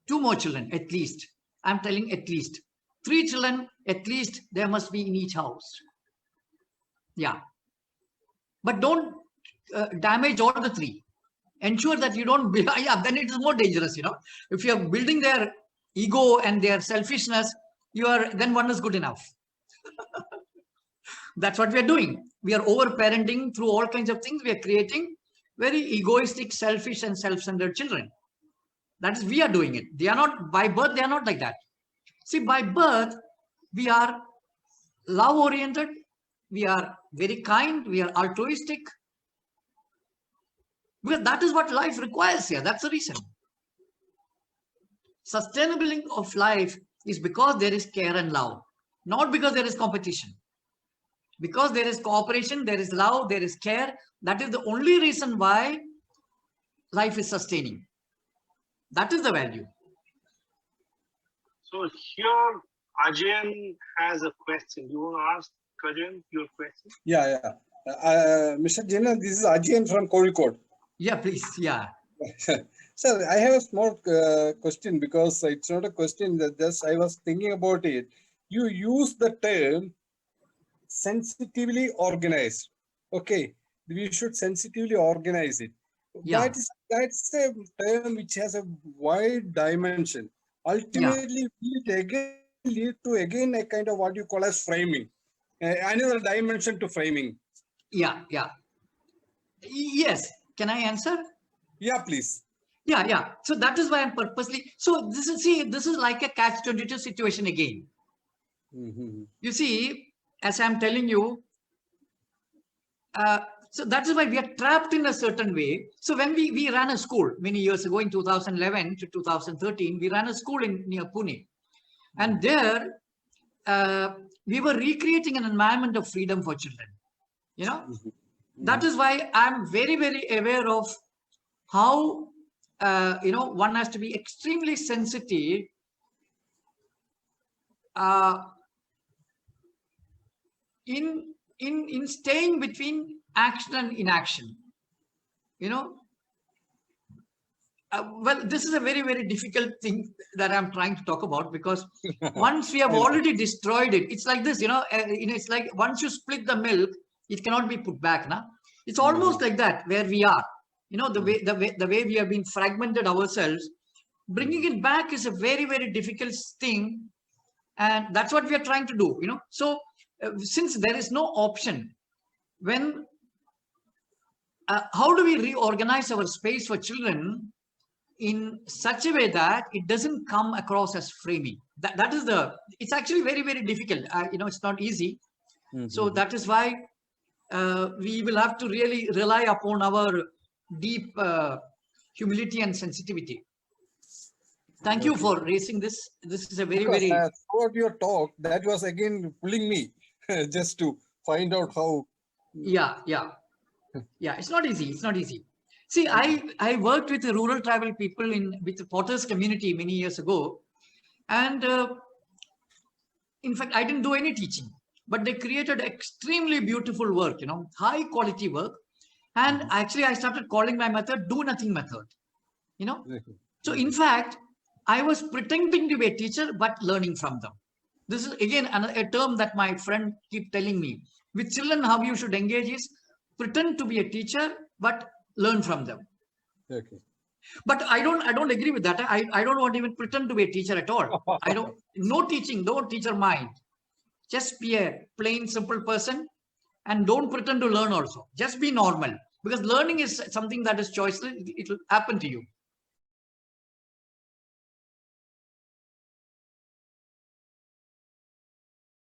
[SPEAKER 2] 2 more children, at least. I'm telling at least. 3 children, at least, there must be in each house. Yeah. But don't damage all the 3. Ensure that you don't, then it is more dangerous, If you're building their ego and their selfishness, then one is good enough. That's what we are doing. We are over-parenting through all kinds of things. We are creating very egoistic, selfish, and self-centered children. That is, we are doing it. They are not, by birth, they are not like that. See, by birth, we are love-oriented. We are very kind. We are altruistic. Because that is what life requires here. That's the reason. Sustainability of life is because there is care and love, not because there is competition. Because there is cooperation, there is love, there is care. That is the only reason why life is sustaining. That is the value.
[SPEAKER 1] So here, Ajayan has a question. You want to ask Ajayan your question?
[SPEAKER 3] Yeah. Mr. Jena, this is Ajayan from Kozhikode.
[SPEAKER 2] Yeah, please. Yeah.
[SPEAKER 3] Sir, I have a small question because it's not a question that just I was thinking about it. You use the term sensitively organized. Okay, we should sensitively organize it.
[SPEAKER 2] Yeah,
[SPEAKER 3] That's a term which has a wide dimension.
[SPEAKER 2] yeah,
[SPEAKER 3] Ultimately, will it again lead to again a kind of what you call as framing, another dimension to framing.
[SPEAKER 2] yeah, yeah. Yes. Can I answer?
[SPEAKER 3] Yeah, please.
[SPEAKER 2] Yeah, yeah. So that is why I'm purposely. So this is, see, this is like a catch-22 situation again.
[SPEAKER 3] Mhm.
[SPEAKER 2] You see, as I'm telling you, uh, so that is why we are trapped in a certain way. So when we ran a school many years ago in 2011 to 2013, we ran a school in near Pune, and there we were recreating an environment of freedom for children. You know, that is why I'm very, very aware of how one has to be extremely sensitive uh, in staying between action and inaction. You know, well, this is a very, very difficult thing that I'm trying to talk about, because once we have
[SPEAKER 3] I know.
[SPEAKER 2] already destroyed it, it's like this. It's like once you split the milk, it cannot be put back. Now, it's almost like that where we are. You know, the way we have been fragmented ourselves. Bringing it back is a very, very difficult thing, and that's what we are trying to do. So since there is no option, when how do we reorganize our space for children in such a way that it doesn't come across as framing? That is it's actually very, very difficult. It's not easy. So that is why we will have to really rely upon our deep humility and sensitivity. Thank you
[SPEAKER 3] Okay.
[SPEAKER 2] for raising this. This is a very,
[SPEAKER 3] Because
[SPEAKER 2] very,
[SPEAKER 3] throughout your talk, that was again pulling me just to find out how.
[SPEAKER 2] yeah, yeah, yeah. It's not easy. It's not easy. See, I worked with the rural tribal people with the Potters community many years ago, and in fact, I didn't do any teaching, but they created extremely beautiful work. High quality work, and actually, I started calling my method "do nothing method." You know, so in fact, I was pretending to be a teacher, but learning from them. This is again a term that my friend keep telling me. With children, how you should engage is pretend to be a teacher, but learn from them.
[SPEAKER 3] Okay.
[SPEAKER 2] But I don't agree with that. I don't want to even pretend to be a teacher at all. No teaching, don't teach your mind. Just be a plain, simple person, and don't pretend to learn also. Just be normal, because learning is something that is choiceless. It will happen to you.